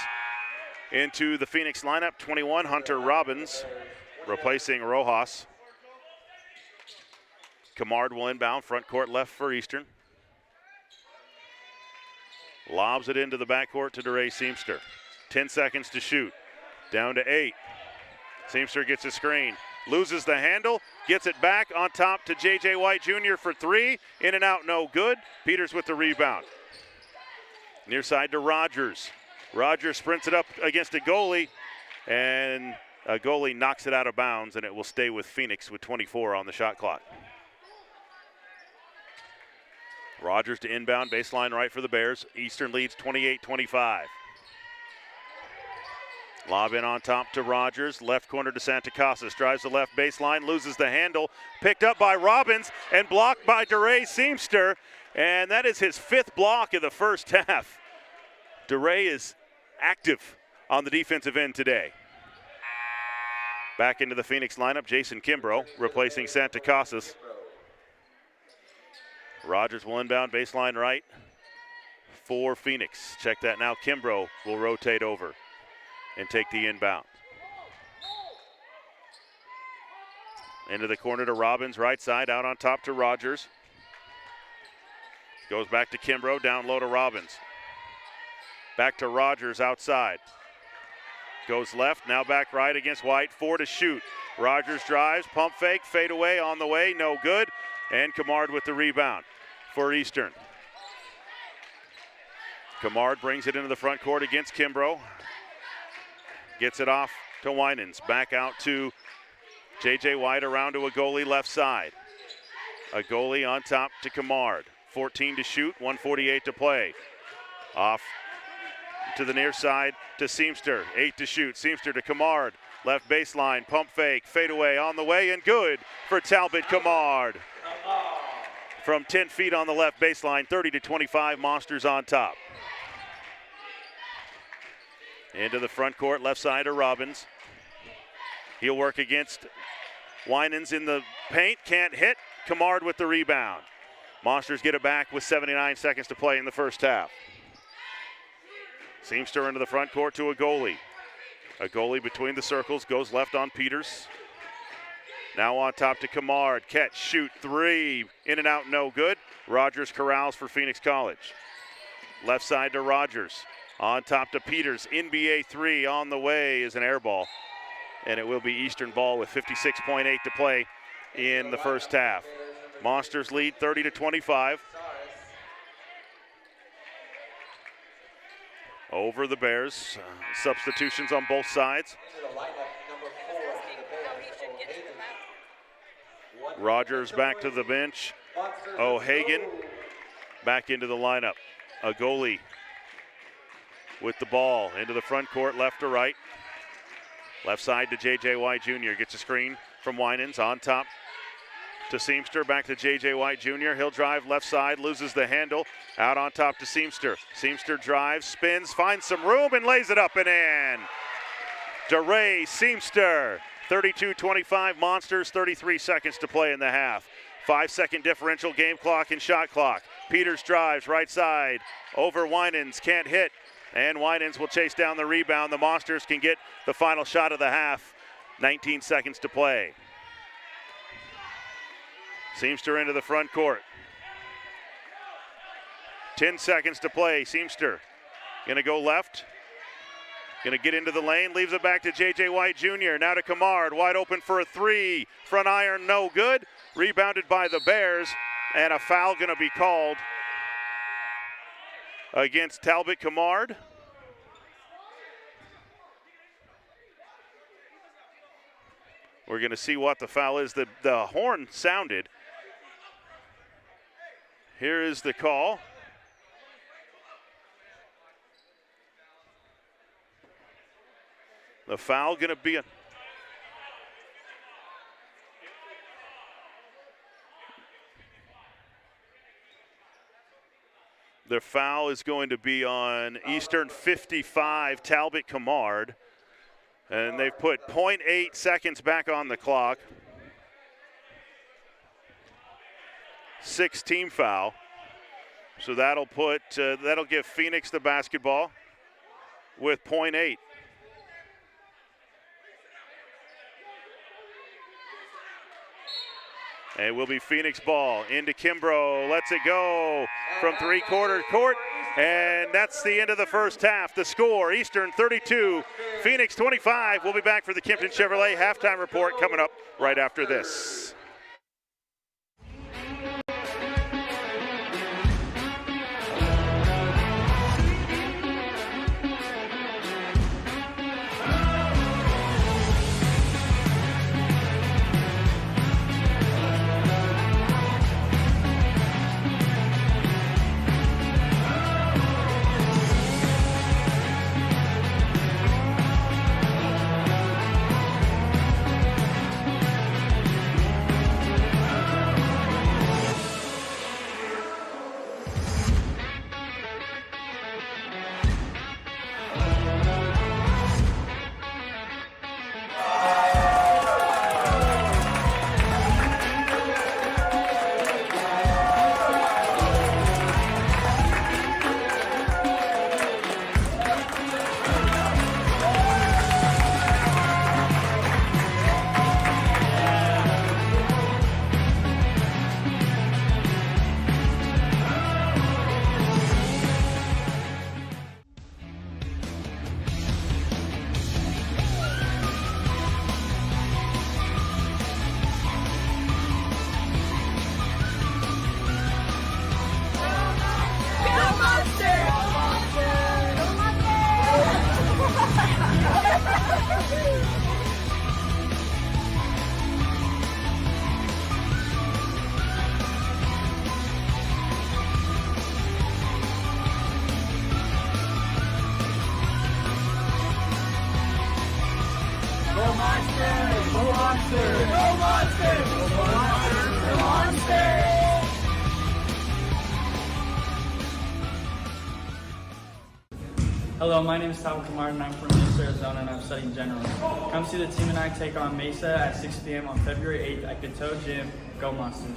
Into the Phoenix lineup, 21, Hunter Robbins, replacing Rojas. Kamard will inbound, front court left for Eastern. Lobs it into the backcourt to DeRay Seamster. 10 seconds to shoot. Down to 8. Seamster gets a screen. Loses the handle. Gets it back on top to J.J. White Jr. for 3. In and out, no good. Peters with the rebound. Near side to Rogers. Rogers sprints it up against a goalie. And a goalie knocks it out of bounds, and it will stay with Phoenix with 24 on the shot clock. Rogers to inbound, baseline right for the Bears. Eastern leads 28-25. Lob in on top to Rogers, left corner to Santa Casas, drives the left baseline, loses the handle, picked up by Robbins and blocked by DeRay Seamster, and that is his 5th block of the first half. DeRay is active on the defensive end today. Back into the Phoenix lineup, Jason Kimbrough replacing Santa Casas. Rogers will inbound, baseline right for Phoenix. Check that now. Kimbrough will rotate over and take the inbound. Into the corner to Robbins, right side, out on top to Rogers. Goes back to Kimbrough, down low to Robbins. Back to Rogers outside. Goes left, now back right against White, 4 to shoot. Rogers drives, pump fake, fade away on the way, no good. And Kamard with the rebound for Eastern. Kamard brings it into the front court against Kimbrough. Gets it off to Winans. Back out to J.J. White, around to a goalie left side. A goalie on top to Kamard. 14 to shoot, 1:48 to play. Off to the near side to Seamster. 8 to shoot. Seamster to Kamard. Left baseline, pump fake, fade away on the way, and good for Talbot Kamard. From 10 feet on the left baseline, 30-25, Monsters on top. Into the front court, left side to Robbins. He'll work against Winans in the paint, can't hit. Kamard with the rebound. Monsters get it back with 79 seconds to play in the first half. Seamster into the front court to a goalie. A goalie between the circles, goes left on Peters. Now on top to Kamard. Catch, shoot, 3. In and out, no good. Rogers corrals for Phoenix College. Left side to Rogers. On top to Peters. NBA 3 on the way is an air ball. And it will be Eastern ball with 56.8 to play in the first half. Monsters lead 30-25. Over the Bears. Substitutions on both sides. Rogers back to the bench. O'Hagan back into the lineup. A goalie with the ball into the front court, left to right. Left side to J.J. White Jr. Gets a screen from Winans on top to Seamster. Back to J.J. White Jr. He'll drive left side, loses the handle. Out on top to Seamster. Seamster drives, spins, finds some room, and lays it up and in. DeRay Seamster. 32-25, Monsters, 33 seconds to play in the half. 5-second differential, game clock and shot clock. Peters drives right side over Winans, can't hit, and Winans will chase down the rebound. The Monsters can get the final shot of the half. 19 seconds to play. Seamster into the front court. 10 seconds to play. Seamster gonna go left. Gonna get into the lane, leaves it back to J.J. White Jr. Now to Kamard, wide open for a 3. Front iron, no good. Rebounded by the Bears, and a foul gonna be called against Talbot Kamard. We're gonna see what the foul is. The horn sounded. Here is the call. The foul going to be a The foul is going to be on Eastern 55, Talbot Camard. And they've put 0.8 seconds back on the clock. 6-team foul. So that'll give Phoenix the basketball with 0.8. And it will be Phoenix ball into Kimbrough. Lets it go from three-quarter court. And that's the end of the first half. The score, Eastern 32, Phoenix 25. We'll be back for the Kimpton Chevrolet halftime report coming up right after this. Hello, my name is Talbot Camard and I'm from Mesa, Arizona, and I'm studying general. Come see the team and I take on Mesa at 6 p.m. on February 8th at KATO Gym. Go Monsters.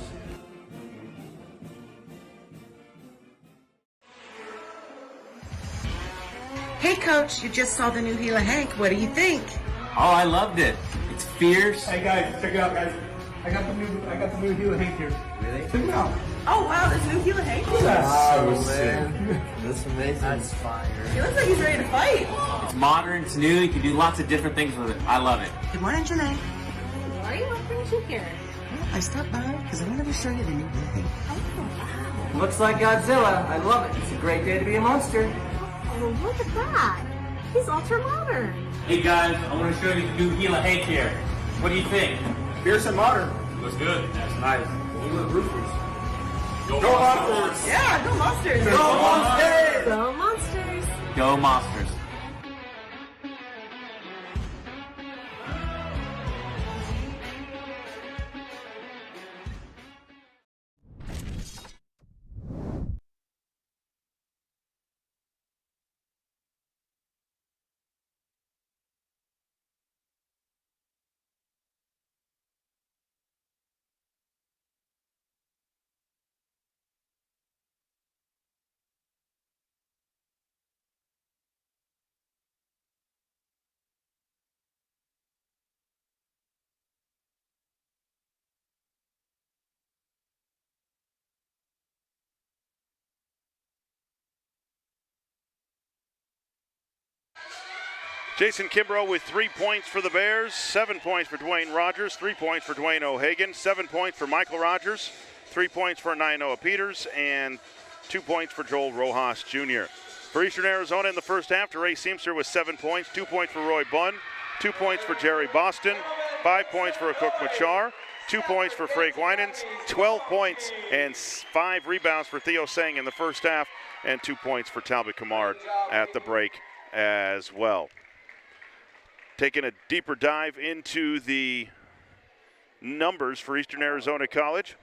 Hey Coach, you just saw the new Gila Hank. What do you think? Oh, I loved it. It's fierce. Hey guys, check it out, guys. I got the new Gila Hank here. Really? Check it out. Oh wow, there's new Gila Hank. Wow, so man. That's amazing. That's fire. He looks like he's ready to fight. It's modern, it's new, you can do lots of different things with it. I love it. Good morning, Janae. Why are you offering you here? Well, I stopped by because I wanted to show you the new Gila Hank. Oh, wow. Looks like Godzilla. I love it. It's a great day to be a monster. Oh, look at that. He's ultra modern. Hey guys, I want to show you the new Gila Hank here. What do you think? Fierce and modern. Looks good. That's nice. Go Monsters! Yeah, go Monsters. Go Monsters! Go Monsters. Go Monsters. Jason Kimbrough with 3 points for the Bears, 7 points for Dwayne Rogers, 3 points for Dwayne O'Hagan, 7 points for Michael Rogers, 3 points for Nainoa Peters, and 2 points for Joel Rojas Jr. For Eastern Arizona in the first half, DeRay Seamster with 7 points, 2 points for Roy Bunn, 2 points for Jerry Boston, 5 points for Akuk Machar, 2 points for Frank Winans, 12 points and 5 rebounds for Theo Sang in the first half, and 2 points for Talbot Camard at the break as well. Taking a deeper dive into the numbers for Eastern Arizona College.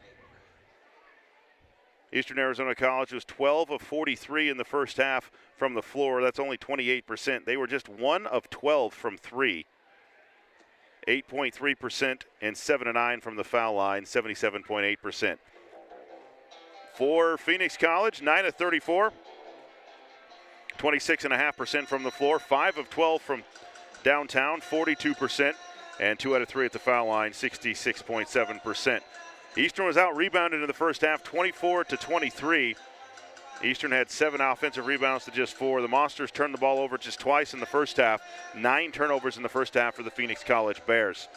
Eastern Arizona College was 12 of 43 in the first half from the floor. That's only 28%. They were just 1 of 12 from 3. 8.3% and 7 of 9 from the foul line, 77.8%. For Phoenix College, 9 of 34, 26.5% from the floor, 5 of 12 from downtown, 42%, and 2 out of 3 at the foul line, 66.7%. Eastern was out-rebounded in the first half, 24-23. Eastern had 7 offensive rebounds to just 4. The Monsters turned the ball over just twice in the first half. 9 turnovers in the first half for the Phoenix College Bears.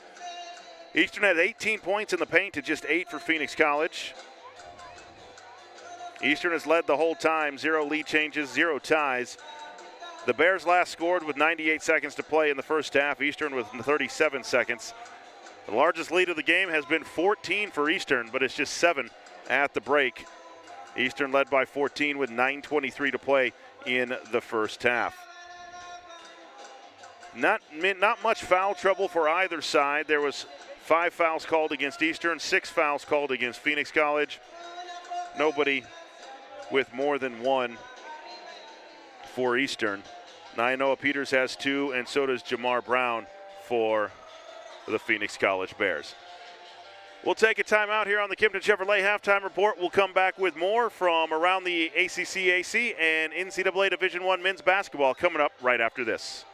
Eastern had 18 points in the paint to just 8 for Phoenix College. Eastern has led the whole time, 0 lead changes, 0 ties. The Bears last scored with 98 seconds to play in the first half. Eastern with 37 seconds. The largest lead of the game has been 14 for Eastern, but it's just 7 at the break. Eastern led by 14 with 9:23 to play in the first half. Not much foul trouble for either side. There was 5 fouls called against Eastern, 6 fouls called against Phoenix College. Nobody with more than 1 for Eastern. Noah Peters has 2, and so does Jamar Brown for the Phoenix College Bears. We'll take a timeout here on the Kimpton Chevrolet Halftime Report. We'll come back with more from around the ACC and NCAA Division I men's basketball coming up right after this.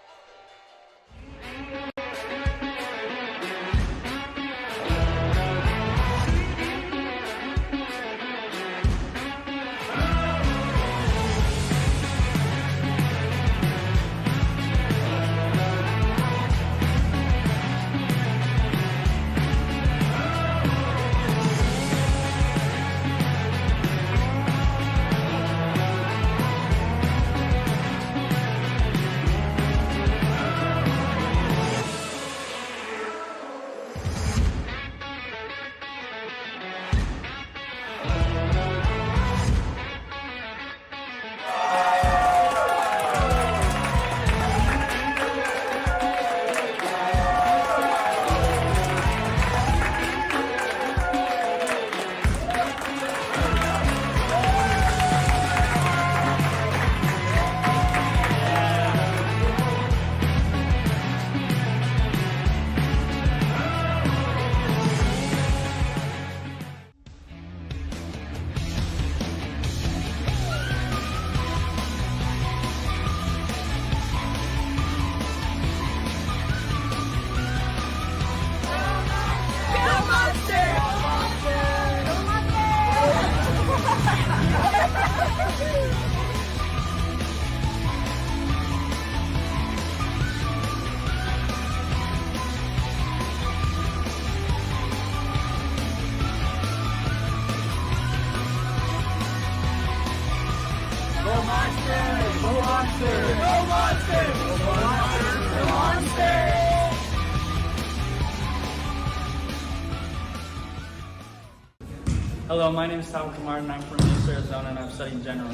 Hello, my name is Tal Kumar and I'm from Mesa, Arizona, and I'm studying general.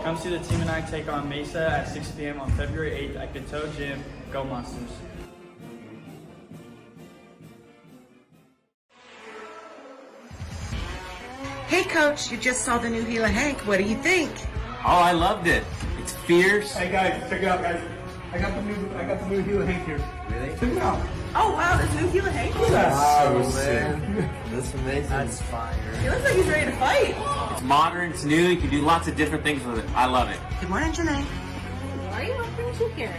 Come see the team and I take on Mesa at 6 p.m. on February 8th at KATO Gym. Go Monsters. Hey, Coach, you just saw the new Gila Hank. What do you think? Oh, I loved it. It's fierce. Hey guys, check it out, guys. I got the new Gila Hank here. Really? Check it out. Oh wow, there's new Gila Hank. Wow, man. That's amazing. That's fire. He looks like he's ready to fight. It's modern, it's new, you can do lots of different things with it. I love it. Good morning, Janae. Why are you offering you here?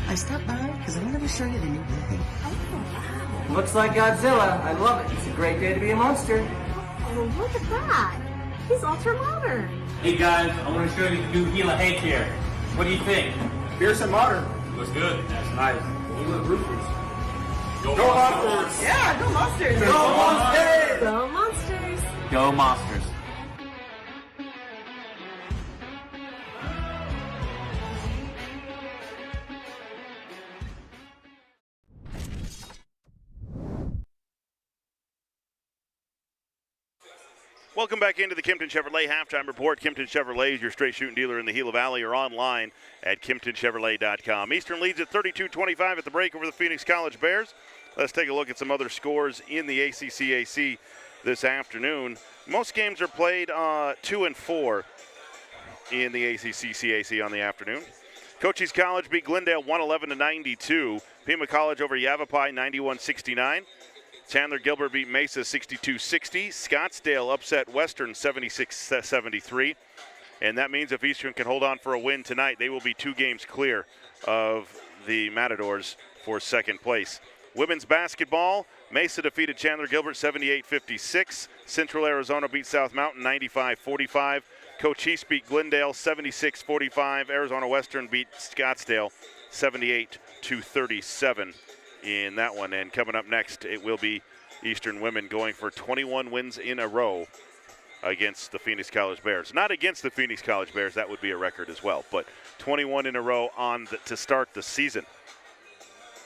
I stopped by because I wanted to show you the new Gila Hank. Oh, wow. Looks like Godzilla. I love it. It's a great day to be a monster. Oh, look at that. He's ultra modern. Hey guys, I want to show you the new Gila Hank here. What do you think? Fierce and modern. Looks good. That's nice. You look ruthless. Go Monsters! Yeah, go Monsters. Go Monsters! Go Monsters. Go Monsters. Welcome back into the Kimpton Chevrolet Halftime Report. Kimpton Chevrolet is your straight shooting dealer in the Gila Valley or online at KimptonChevrolet.com. Eastern leads at 32-25 at the break over the Phoenix College Bears. Let's take a look at some other scores in the ACCAC this afternoon. Most games are played 2 and 4 in the ACCAC on the afternoon. Cochise College beat Glendale 111-92. Pima College over Yavapai 91-69. Chandler Gilbert beat Mesa 62-60. Scottsdale upset Western 76-73. And that means if Eastern can hold on for a win tonight, they will be 2 games clear of the Matadors for second place. Women's basketball, Mesa defeated Chandler Gilbert 78-56. Central Arizona beat South Mountain 95-45. Cochise beat Glendale 76-45. Arizona Western beat Scottsdale 78-37 in that one. And coming up next, it will be Eastern women going for 21 wins in a row against the Phoenix College Bears. Not against the Phoenix College Bears, that would be a record as well, but 21 in a row to start the season.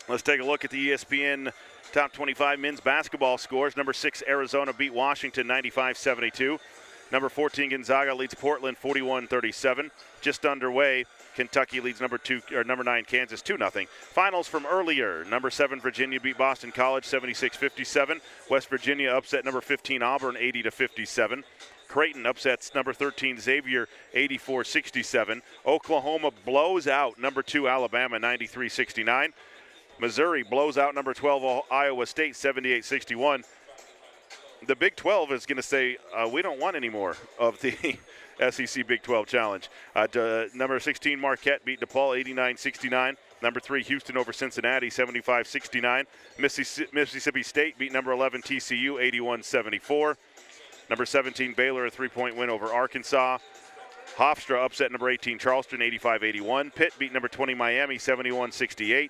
Let's take a look at the ESPN Top 25 men's basketball scores. Number 6 Arizona beat Washington 95-72. Number 14 Gonzaga leads Portland 41-37. Just underway, Kentucky leads number 9 Kansas 2-0. Finals from earlier. Number 7 Virginia beat Boston College 76-57. West Virginia upset number 15 Auburn 80-57. Creighton upsets number 13 Xavier 84-67. Oklahoma blows out number 2 Alabama 93-69. Missouri blows out number 12 Iowa State 78-61. The Big 12 is going to say, we don't want any more of the SEC Big 12 Challenge. Number 16 Marquette beat DePaul 89-69. Number 3 Houston over Cincinnati 75-69. Mississippi State beat number 11 TCU 81-74. Number 17 Baylor a 3-point win over Arkansas. Hofstra upset number 18 Charleston 85-81. Pitt beat number 20 Miami 71-68.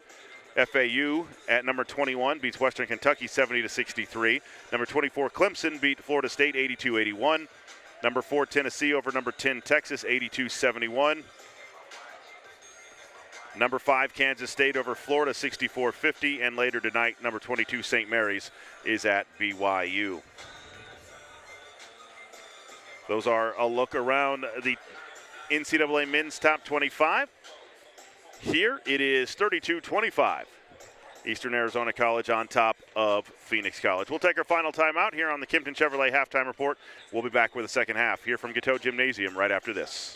FAU at number 21 beats Western Kentucky 70-63. Number 24 Clemson beat Florida State 82-81. Number 4 Tennessee over number 10 Texas 82-71. Number 5 Kansas State over Florida 64-50. And later tonight, number 22 St. Mary's is at BYU. Those are a look around the NCAA men's top 25. Here it is 32-25. Eastern Arizona College on top of Phoenix College. We'll take our final timeout here on the Kimpton Chevrolet Halftime Report. We'll be back with the second half here from KATO Gymnasium right after this.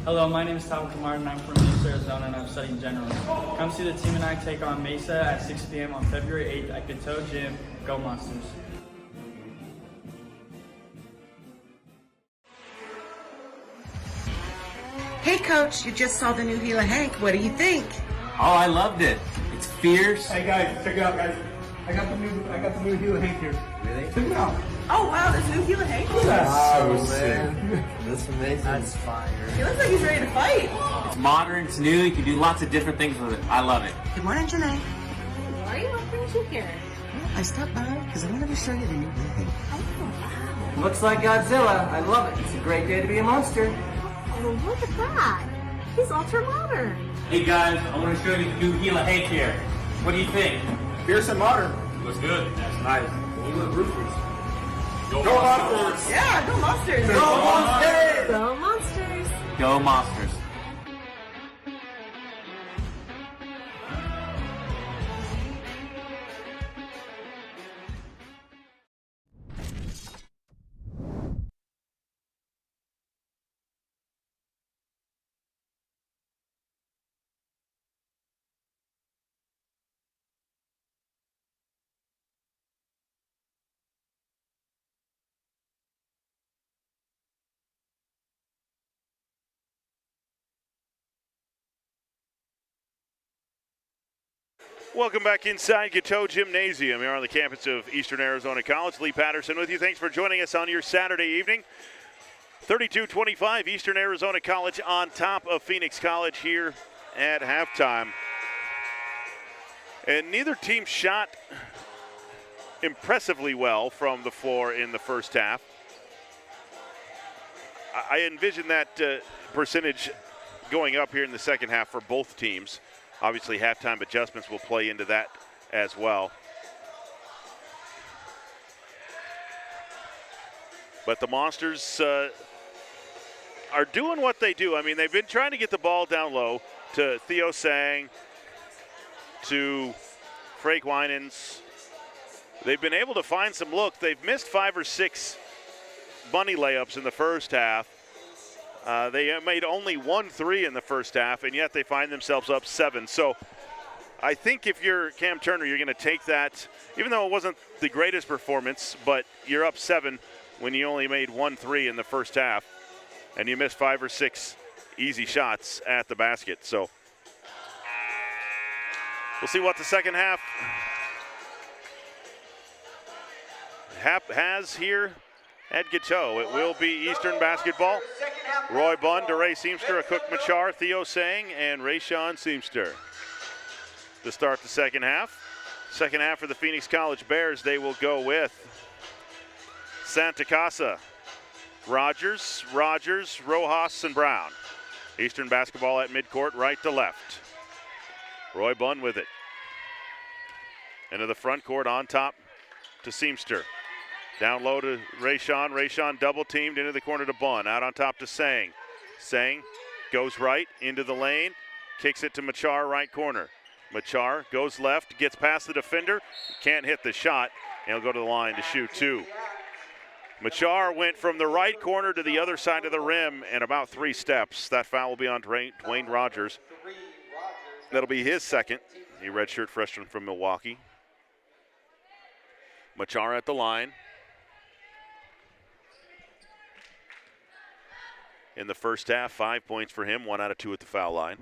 Hello, my name is Tal Kumar and I'm from Mesa, Arizona, and I'm studying general. Come see the team and I take on Mesa at 6 p.m. on February 8th at KATO Gym. Go Monsters! Hey, Coach, you just saw the new Gila Hank. What do you think? Oh, I loved it. fierce. Hey guys, check it out, guys. I got the new heel of Hank here. Really? Check it out. Oh wow, there's a new heel of Hank. Wow, man. That's amazing. That's fire. He looks like he's ready to fight. It's modern, it's new, you can do lots of different things with it. I love it. Good morning, Janae. Why are you brings you here? I stopped by because I wanted to show you the new building. Looks like Godzilla. I love it. It's a great day to be a monster. Oh, look at that. He's ultra modern. Hey guys, I want to show you the new heel of Hank here. What do you think? Fierce and modern. Looks good. That's nice. England Roofers. Go Monsters! Yeah, go monsters. Go monsters! Go Monsters. Go Monsters. Welcome back inside KATO Gymnasium here on the campus of Eastern Arizona College. Lee Patterson with you. Thanks for joining us on your Saturday evening. 32-25, Eastern Arizona College on top of Phoenix College here at halftime. And neither team shot impressively well from the floor in the first half. I envision that percentage going up here in the second half for both teams. Obviously, halftime adjustments will play into that as well. But the Monsters are doing what they do. I mean, they've been trying to get the ball down low to Theo Sang, to Frake Winans. They've been able to find some look. They've missed 5 or 6 bunny layups in the first half. They made only 1 3 in the first half, and yet they find themselves up 7. So I think if you're Cam Turner, you're going to take that, even though it wasn't the greatest performance, but you're up 7 when you only made 1 3 in the first half, and you missed 5 or 6 easy shots at the basket. So we'll see what the second half has here at KATO. It will be Eastern basketball. Roy Bunn, DeRay Seamster, Akuk Machar, Theo Sang, and Rayshawn Seamster to start the second half. Second half for the Phoenix College Bears, they will go with Santa Casa, Rogers, Rojas, and Brown. Eastern basketball at midcourt, right to left. Roy Bunn with it. Into the front court on top to Seamster. Down low to Rayshawn. Rayshawn double teamed into the corner to Bunn. Out on top to Sang. Sang goes right into the lane. Kicks it to Machar, right corner. Machar goes left, gets past the defender. Can't hit the shot, and he'll go to the line to shoot 2. Machar went from the right corner to the other side of the rim in about 3 steps. That foul will be on Dwayne Rogers. That'll be his second. He redshirt freshman from Milwaukee. Machar at the line. In the first half, 5 points for him, 1 out of 2 at the foul line.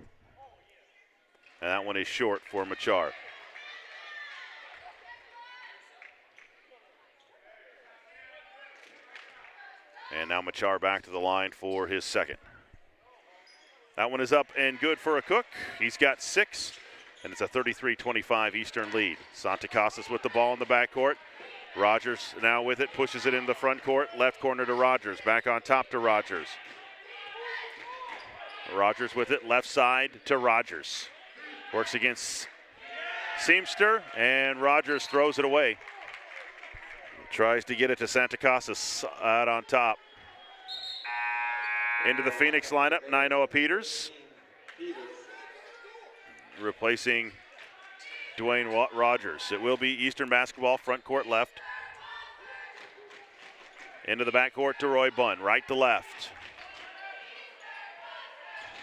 And that one is short for Machar. And now Machar back to the line for his second. That one is up and good for Akuk. He's got 6, and it's a 33-25 Eastern lead. Santa Casas with the ball in the backcourt. Rogers now with it, pushes it in the front court. Left corner to Rogers, back on top to Rogers. Rogers with it, left side to Rogers. Works against Seamster, and Rogers throws it away. Tries to get it to Santa Casas out on top. Into the Phoenix lineup, Nainoa Peters. Replacing Dwayne Rogers. It will be Eastern basketball, front court left. Into the backcourt to Roy Bunn, right to left.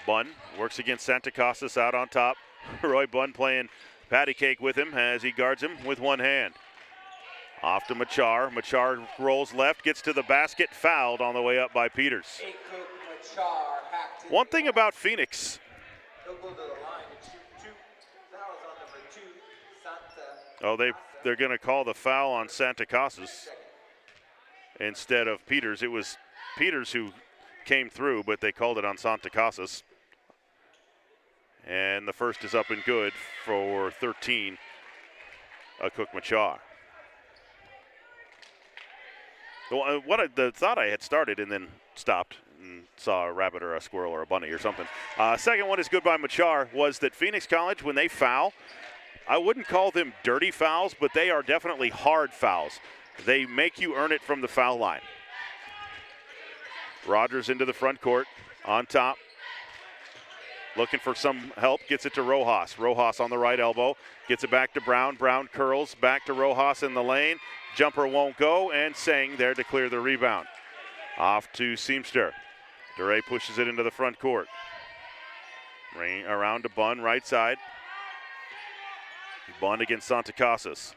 Bunn works against Santa Casas out on top. Roy Bunn playing patty cake with him as he guards him with one hand. Off to Machar. Machar rolls left, gets to the basket, fouled on the way up by Peters. One thing about Phoenix, Oh, they're going to call the foul on Santa Casas instead of Peters. It was Peters who came through, but they called it on Santa Casas. And the first is up and good for 13, Cook Machar. The thought I had started and then stopped and saw a rabbit or a squirrel or a bunny or something. Second one is good by Machar was that Phoenix College, when they foul, I wouldn't call them dirty fouls, but they are definitely hard fouls. They make you earn it from the foul line. Rogers into the front court, on top. Looking for some help, gets it to Rojas. Rojas on the right elbow, gets it back to Brown. Brown curls back to Rojas in the lane. Jumper won't go, and Sang there to clear the rebound. Off to Seamster. DeRay pushes it into the front court. Around to Bunn, right side. Bunn against Santa Casas.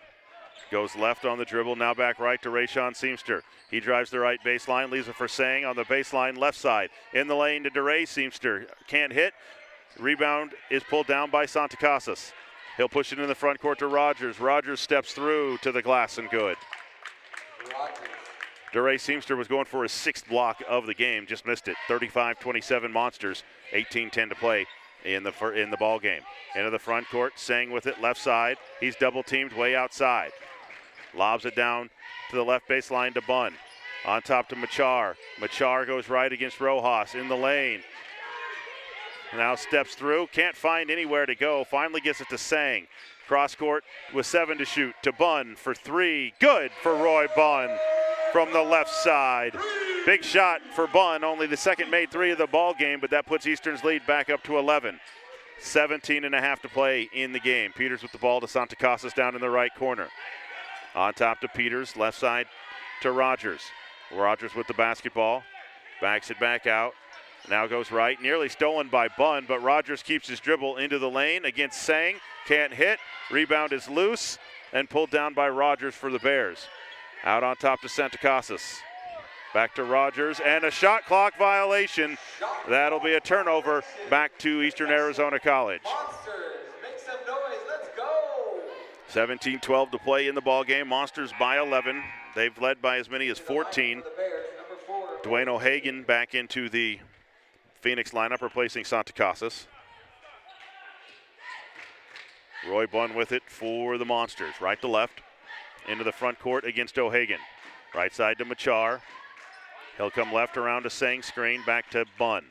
Goes left on the dribble, now back right to Rayshawn Seamster. He drives the right baseline, leaves it for Sang on the baseline left side. In the lane to DeRay, Seamster can't hit. Rebound is pulled down by Santa Casas. He'll push it in the front court to Rogers. Rogers steps through to the glass and good. DeRay Seamster was going for his 6th block of the game, just missed it. 35-27 Monsters, 18-10 to play in the ball game. Into the front court, Sang with it left side. He's double teamed way outside. Lobs it down to the left baseline to Bunn. On top to Machar. Machar goes right against Rojas in the lane. Now steps through, can't find anywhere to go. Finally gets it to Sang. Cross court with 7 to shoot to Bunn for 3. Good for Roy Bunn from the left side. Big shot for Bunn, only the second made 3 of the ball game, but that puts Eastern's lead back up to 11. 17.5 to play in the game. Peters with the ball to Santa Casas down in the right corner. On top to Peters, left side to Rogers. Rogers with the basketball, backs it back out. Now goes right, nearly stolen by Bunn, but Rogers keeps his dribble into the lane against Sang. Can't hit. Rebound is loose and pulled down by Rogers for the Bears. Out on top to Santa Casas. Back to Rogers, and a shot clock violation. That'll be a turnover back to Eastern Arizona College. 17-12 to play in the ball game. Monsters by 11. They've led by as many as 14. Dwayne O'Hagan back into the Phoenix lineup, replacing Santa Casas. Roy Bunn with it for the Monsters. Right to left. Into the front court against O'Hagan. Right side to Machar. He'll come left around to Sang screen. Back to Bunn.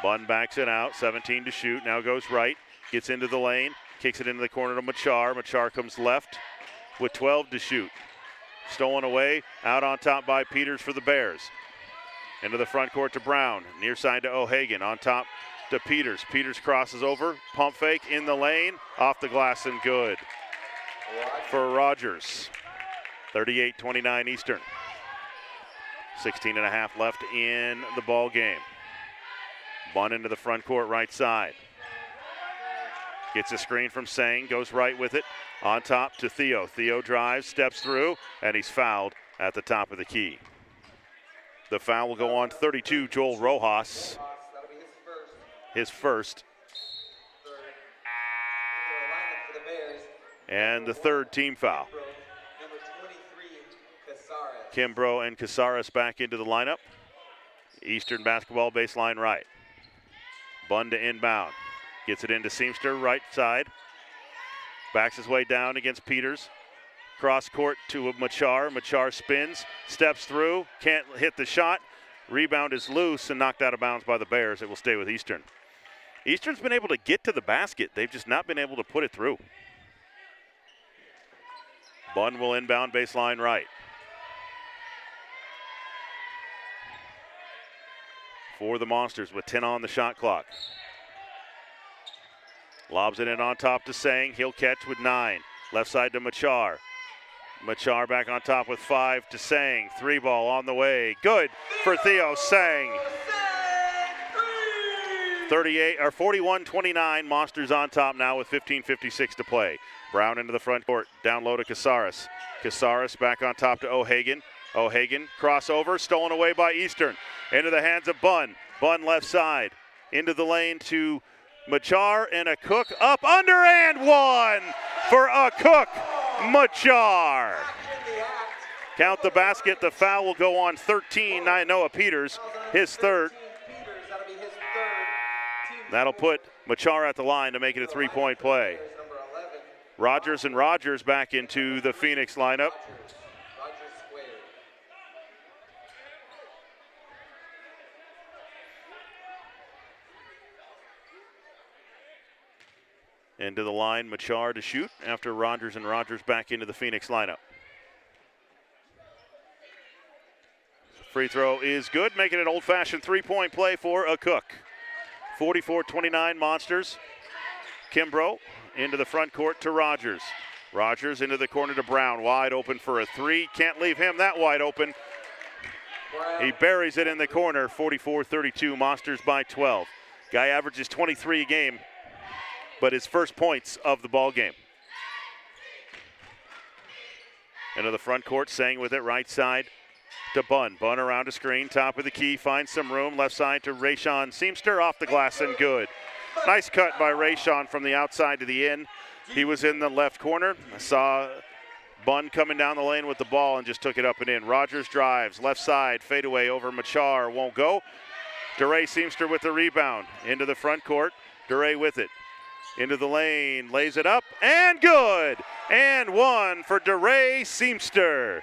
Bunn backs it out. 17 to shoot. Now goes right. Gets into the lane. Kicks it into the corner to Machar. Machar comes left with 12 to shoot. Stolen away. Out on top by Peters for the Bears. Into the front court to Brown. Near side to O'Hagan. On top to Peters. Peters crosses over. Pump fake in the lane. Off the glass and good for Rogers. 38-29 Eastern. 16.5 left in the ball game. Bunn into the front court right side. Gets a screen from Sang. Goes right with it. On top to Theo. Theo drives, steps through, and he's fouled at the top of the key. The foul will go on 32, Joel Rojas. His first. And the third team foul. Kimbrough and Casares back into the lineup. Eastern basketball baseline right. Bunn to inbound. Gets it into Seamster, right side. Backs his way down against Peters. Cross court to Machar. Machar spins, steps through, can't hit the shot. Rebound is loose and knocked out of bounds by the Bears. It will stay with Eastern. Eastern's been able to get to the basket. They've just not been able to put it through. Bunn will inbound baseline right. For the Monsters with 10 on the shot clock. Lobs it in on top to Sang. He'll catch with 9. Left side to Machar. Machar back on top with 5 to Sang. 3 ball on the way. Good for Theo Sang. 41-29. Monsters on top now with 15:56 to play. Brown into the front court. Down low to Casares. Casares back on top to O'Hagan. O'Hagan crossover. Stolen away by Eastern. Into the hands of Bunn. Bunn left side. Into the lane to Machar and a Cook. Up under and one for a Cook. Machar. Count the basket. The foul will go on 13. Noah Peters, his third. That'll put Machar at the line to make it a three-point play. Rogers and Rogers back into the Phoenix lineup. Into the line, Machar to shoot after Rogers and Rogers back into the Phoenix lineup. Free throw is good, making it an old-fashioned three-point play for a Cook. 44-29 Monsters. Kimbrough into the front court to Rogers. Rogers into the corner to Brown, wide open for a three. Can't leave him that wide open. He buries it in the corner, 44-32, Monsters by 12. Guy averages 23 a game, but his first points of the ball game. Into the front court, Sang with it, right side to Bunn. Bunn around a screen, top of the key, finds some room, left side to Rayshawn Seamster, off the glass and good. Nice cut by Rayshawn from the outside to the in. He was in the left corner. I saw Bunn coming down the lane with the ball and just took it up and in. Rogers drives, left side, fadeaway over Machar, won't go. DeRay Seamster with the rebound, into the front court, DeRay with it. Into the lane, lays it up, and good! And one for DeRay Seamster.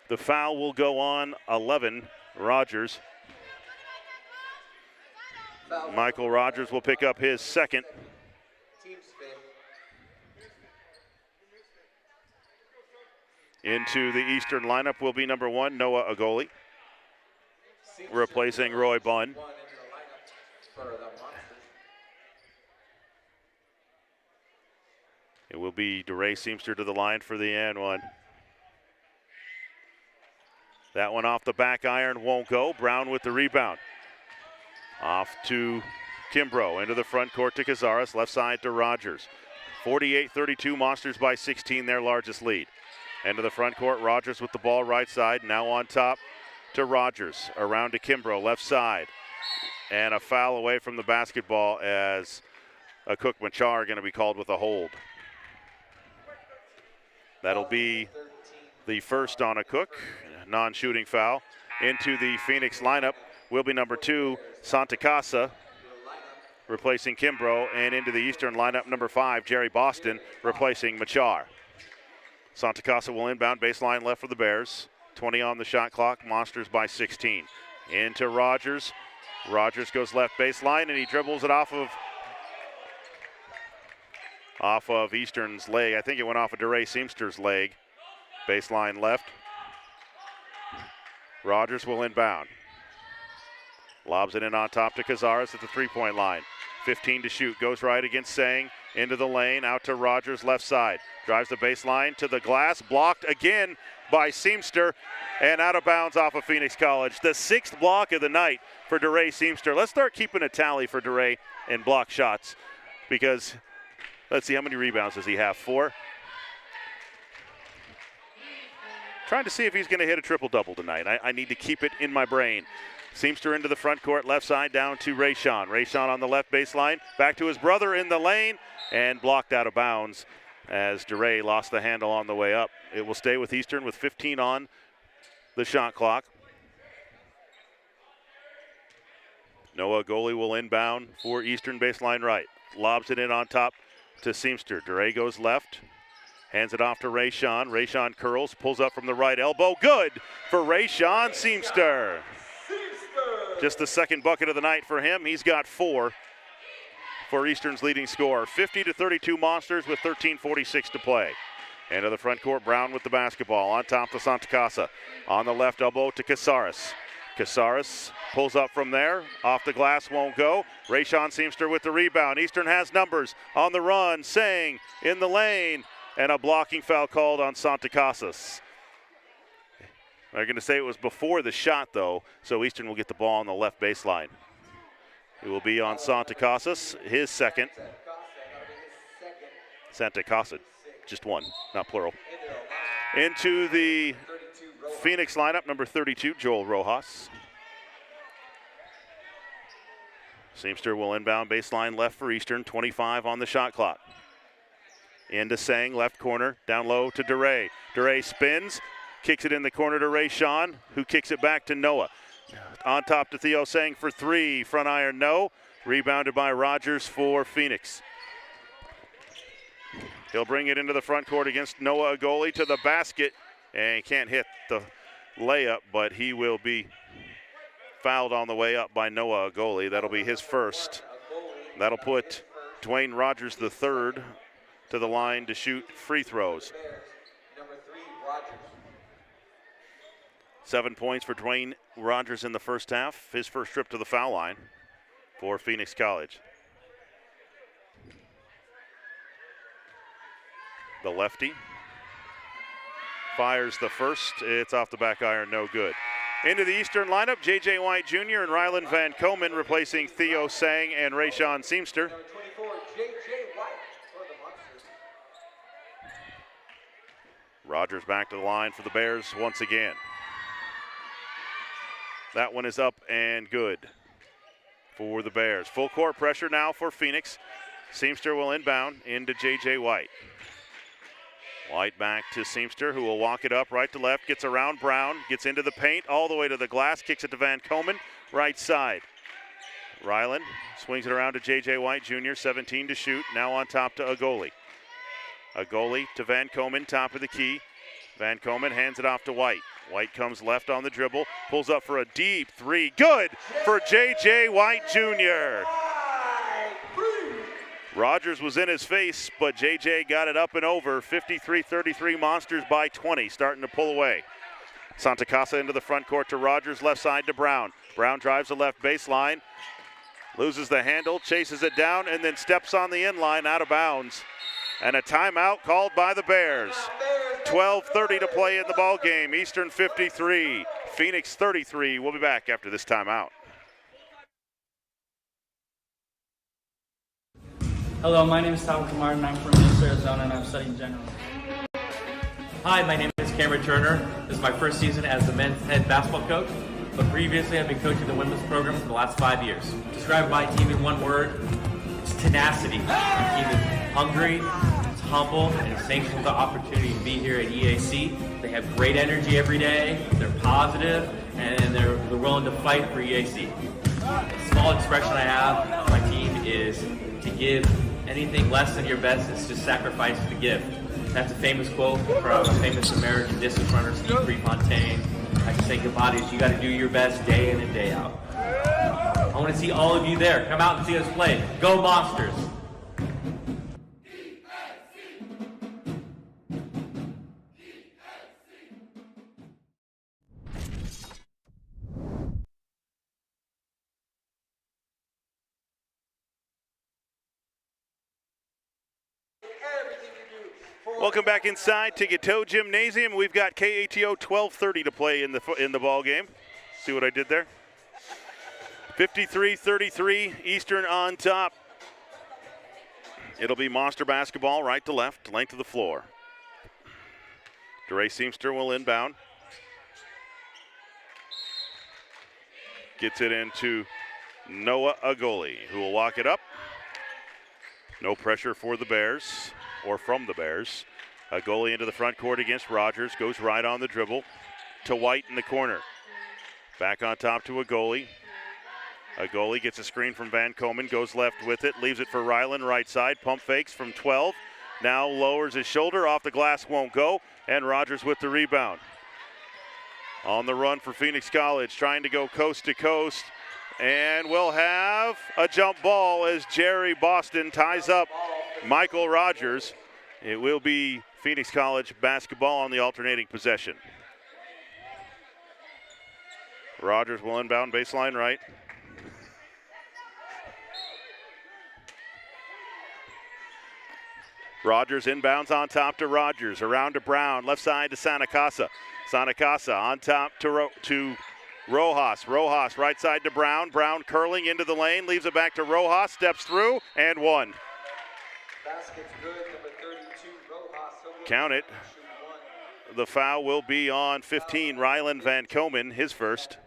The foul will go on 11, Rogers. Michael Rogers will pick up his second. Into the Eastern lineup will be number 1, Noah Agoli, replacing Roy Bunn. It will be DeRay Seamster to the line for the and one. That one off the back iron won't go. Brown with the rebound. Off to Kimbrough, into the front court to Cazares, left side to Rogers. 48-32, Monsters by 16, their largest lead. Into the front court, Rogers with the ball right side, now on top to Rogers. Around to Kimbrough, left side. And a foul away from the basketball as a Cook Machar going to be called with a hold. That'll be the first on a Cook, non-shooting foul. Into the Phoenix lineup will be number 2, Santa Casa, replacing Kimbrough, and into the Eastern lineup, number 5, Jerry Boston, replacing Machar. Santa Casa will inbound, baseline left for the Bears. 20 on the shot clock, Monsters by 16. Into Rogers. Rogers goes left baseline, and he dribbles it off of Eastern's leg. I think it went off of DeRay Seamster's leg. Baseline left. Rogers will inbound. Lobs it in on top to Cazares at the three-point line. 15 to shoot, goes right against Sang, into the lane, out to Rogers left side. Drives the baseline to the glass, blocked again by Seamster, and out of bounds off of Phoenix College. The 6th block of the night for DeRay Seamster. Let's start keeping a tally for DeRay in block shots, because let's see, how many rebounds does he have? 4. Trying to see if he's going to hit a triple-double tonight. I need to keep it in my brain. Seamster into the front court, left side down to Rayshawn. Rayshawn on the left baseline, back to his brother in the lane, and blocked out of bounds as DeRay lost the handle on the way up. It will stay with Eastern with 15 on the shot clock. Noah Agoli will inbound for Eastern baseline right. Lobs it in on top to Seamster. DeRay goes left. Hands it off to Rayshawn. Rayshawn curls, pulls up from the right elbow. Good for Rayshawn Seamster. Just the second bucket of the night for him. He's got 4 for Eastern's leading scorer. 50-32 Monsters with 13:46 to play. Into the front court, Brown with the basketball. On top to Santa Casa. On the left elbow to Cazares. Cazares pulls up from there. Off the glass, won't go. Rayshawn Seamster with the rebound. Eastern has numbers on the run. Sang in the lane. And a blocking foul called on Santa Casas. They're going to say it was before the shot, though, so Eastern will get the ball on the left baseline. It will be on Santa Casas, his second. Santa Casa, just one, not plural. Into the Phoenix lineup, number 32, Joel Rojas. Seamster will inbound baseline left for Eastern, 25 on the shot clock. Into Sang, left corner, down low to DeRay. DeRay spins, kicks it in the corner to Rayshawn, who kicks it back to Noah. On top to Theo Sang for three, front iron no. Rebounded by Rogers for Phoenix. He'll bring it into the front court against Noah Agoli to the basket, and he can't hit the layup, but he will be fouled on the way up by Noah Agoli. That'll be his first. That'll put Dwayne Rogers III to the line to shoot free throws. Number 3, Rogers. 7 points for Dwayne Rogers in the first half. His first trip to the foul line for Phoenix College. The lefty fires the first. It's off the back iron, no good. Into the Eastern lineup, J.J. White Jr. and Ryland Van Komen replacing Theo Sang and Rayshawn Seamster. Number 24, J.J. White for the Monsters. Rogers back to the line for the Bears once again. That one is up and good for the Bears. Full court pressure now for Phoenix. Seamster will inbound into J.J. White. White back to Seamster, who will walk it up right to left, gets around Brown, gets into the paint, all the way to the glass, kicks it to Van Komen, right side. Ryland swings it around to J.J. White Jr., 17 to shoot, now on top to Agoli. Agoli to Van Komen, top of the key. Van Komen hands it off to White. White comes left on the dribble, pulls up for a deep three. Good for J.J. White Jr. Rogers was in his face, but J.J. got it up and over. 53-33 Monsters by 20, starting to pull away. Santa Casa into the front court to Rogers, left side to Brown. Brown drives the left baseline, loses the handle, chases it down, and then steps on the inline out of bounds. And a timeout called by the Bears. 12:30 to play in the ball game. Eastern 53, Phoenix 33. We'll be back after this timeout. Hello, my name is Tal Kumar, and I'm from East Arizona, and I'm studying general. Hi, my name is Cameron Turner. This is my first season as the men's head basketball coach, but previously I've been coaching the women's program for the last 5 years. Describe my team in one word, it's tenacity. My team is hungry, it's humble, and it's thankful for the opportunity to be here at EAC. They have great energy every day, they're positive, and they're willing to fight for EAC. A small expression I have for my team is to give anything less than your best is just sacrifice the gift. That's a famous quote from a famous American distance runner, Steve Prefontaine. I can say goodbye to you got to do your best day in and day out. I want to see all of you there. Come out and see us play. Go Monsters! Welcome back inside to KATO Gymnasium. We've got KATO 12:30 to play in the ball game. See what I did there? 53-33, Eastern on top. It'll be Monster basketball, right to left, length of the floor. DeRay Seamster will inbound. Gets it into Noah Agoli, who will walk it up. No pressure for the Bears, or from the Bears. Agoli into the front court against Rogers, goes right on the dribble to White in the corner. Back on top to Agoli. Agoli gets a screen from Van Komen, goes left with it, leaves it for Ryland, right side, pump fakes from 12. Now lowers his shoulder, off the glass, won't go, and Rogers with the rebound. On the run for Phoenix College, trying to go coast to coast, and we'll have a jump ball as Jerry Boston ties up Michael Rogers. It will be Phoenix College basketball on the alternating possession. Rogers will inbound baseline right. Rogers inbounds on top to Rogers, around to Brown, left side to Santa Casa. Santa Casa on top to Rojas. Rojas right side to Brown. Brown curling into the lane, leaves it back to Rojas, steps through, and one. Basket's good, number 32, Rojas. Count it. The foul will be on 15, Ryland Van Komen, his first.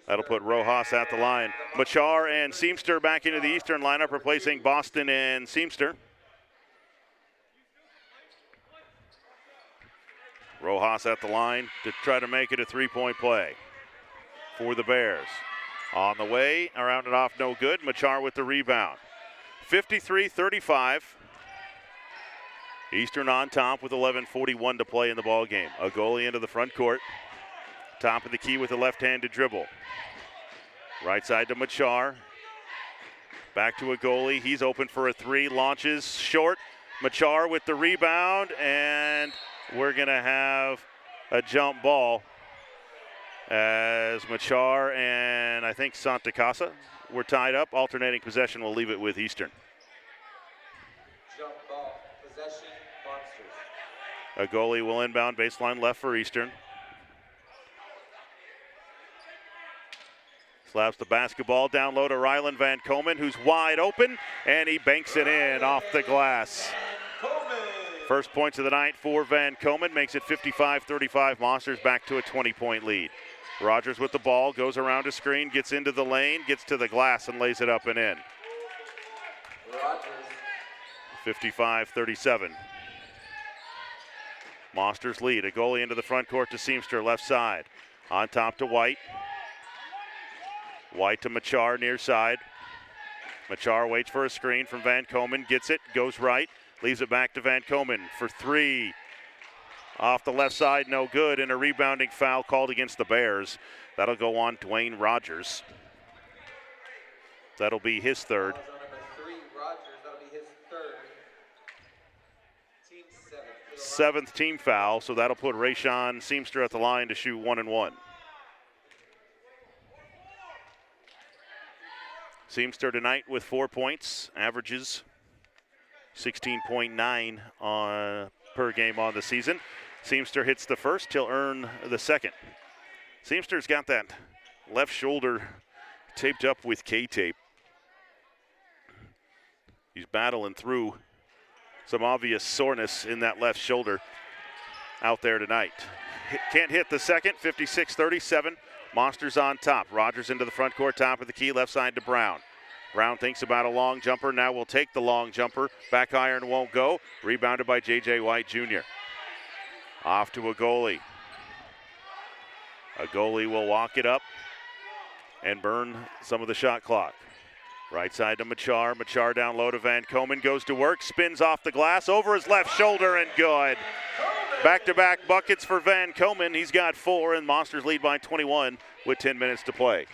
That'll put Rojas at the line. Machar and Seamster back into the Eastern lineup, replacing Boston and Seamster. Rojas at the line to try to make it a three-point play for the Bears. On the way, around and off, no good. Machar with the rebound. 53-35. Eastern on top with 11:41 to play in the ball game. A goalie into the front court. Top of the key with a left-handed dribble. Right side to Machar. Back to a goalie. He's open for a three. Launches short. Machar with the rebound, and we're going to have a jump ball as Machar and I think Santa Casa were tied up. Alternating possession will leave it with Eastern. Jump ball, possession, Monsters. A goalie will inbound baseline left for Eastern. Slaps the basketball down low to Ryland Van Komen, who's wide open, and he banks it in off the glass. First points of the night for Van Komen, makes it 55-35. Monsters back to a 20-point lead. Rogers with the ball, goes around a screen, gets into the lane, gets to the glass, and lays it up and in. Rogers. 55-37. Monsters lead. A goalie into the front court to Seamster, left side. On top to White. White to Machar, near side. Machar waits for a screen from Van Komen, gets it, goes right, leaves it back to Van Komen for three. Off the left side, no good, and a rebounding foul called against the Bears. That'll go on Dwayne Rogers. That'll be his third. Fouls on number 3, Rogers. That'll be his third. Team 7th. Seventh team foul, so that'll put Rayshawn Seamster at the line to shoot 1-1. Seamster tonight with 4 points, averages 16.9 per game on the season. Seamster hits the first, he'll earn the second. Seamster's got that left shoulder taped up with K-tape. He's battling through some obvious soreness in that left shoulder out there tonight. Can't hit the second, 56-37. Monsters on top. Rogers into the front court, top of the key, left side to Brown. Brown thinks about a long jumper, now will take the long jumper. Back iron won't go. Rebounded by J.J. White Jr. Off to a goalie. A goalie will walk it up and burn some of the shot clock. Right side to Machar. Machar down low to Van Komen. Goes to work, spins off the glass, over his left shoulder, and good. Back-to-back buckets for Van Komen. He's got 4, and Monsters lead by 21 with 10 minutes to play.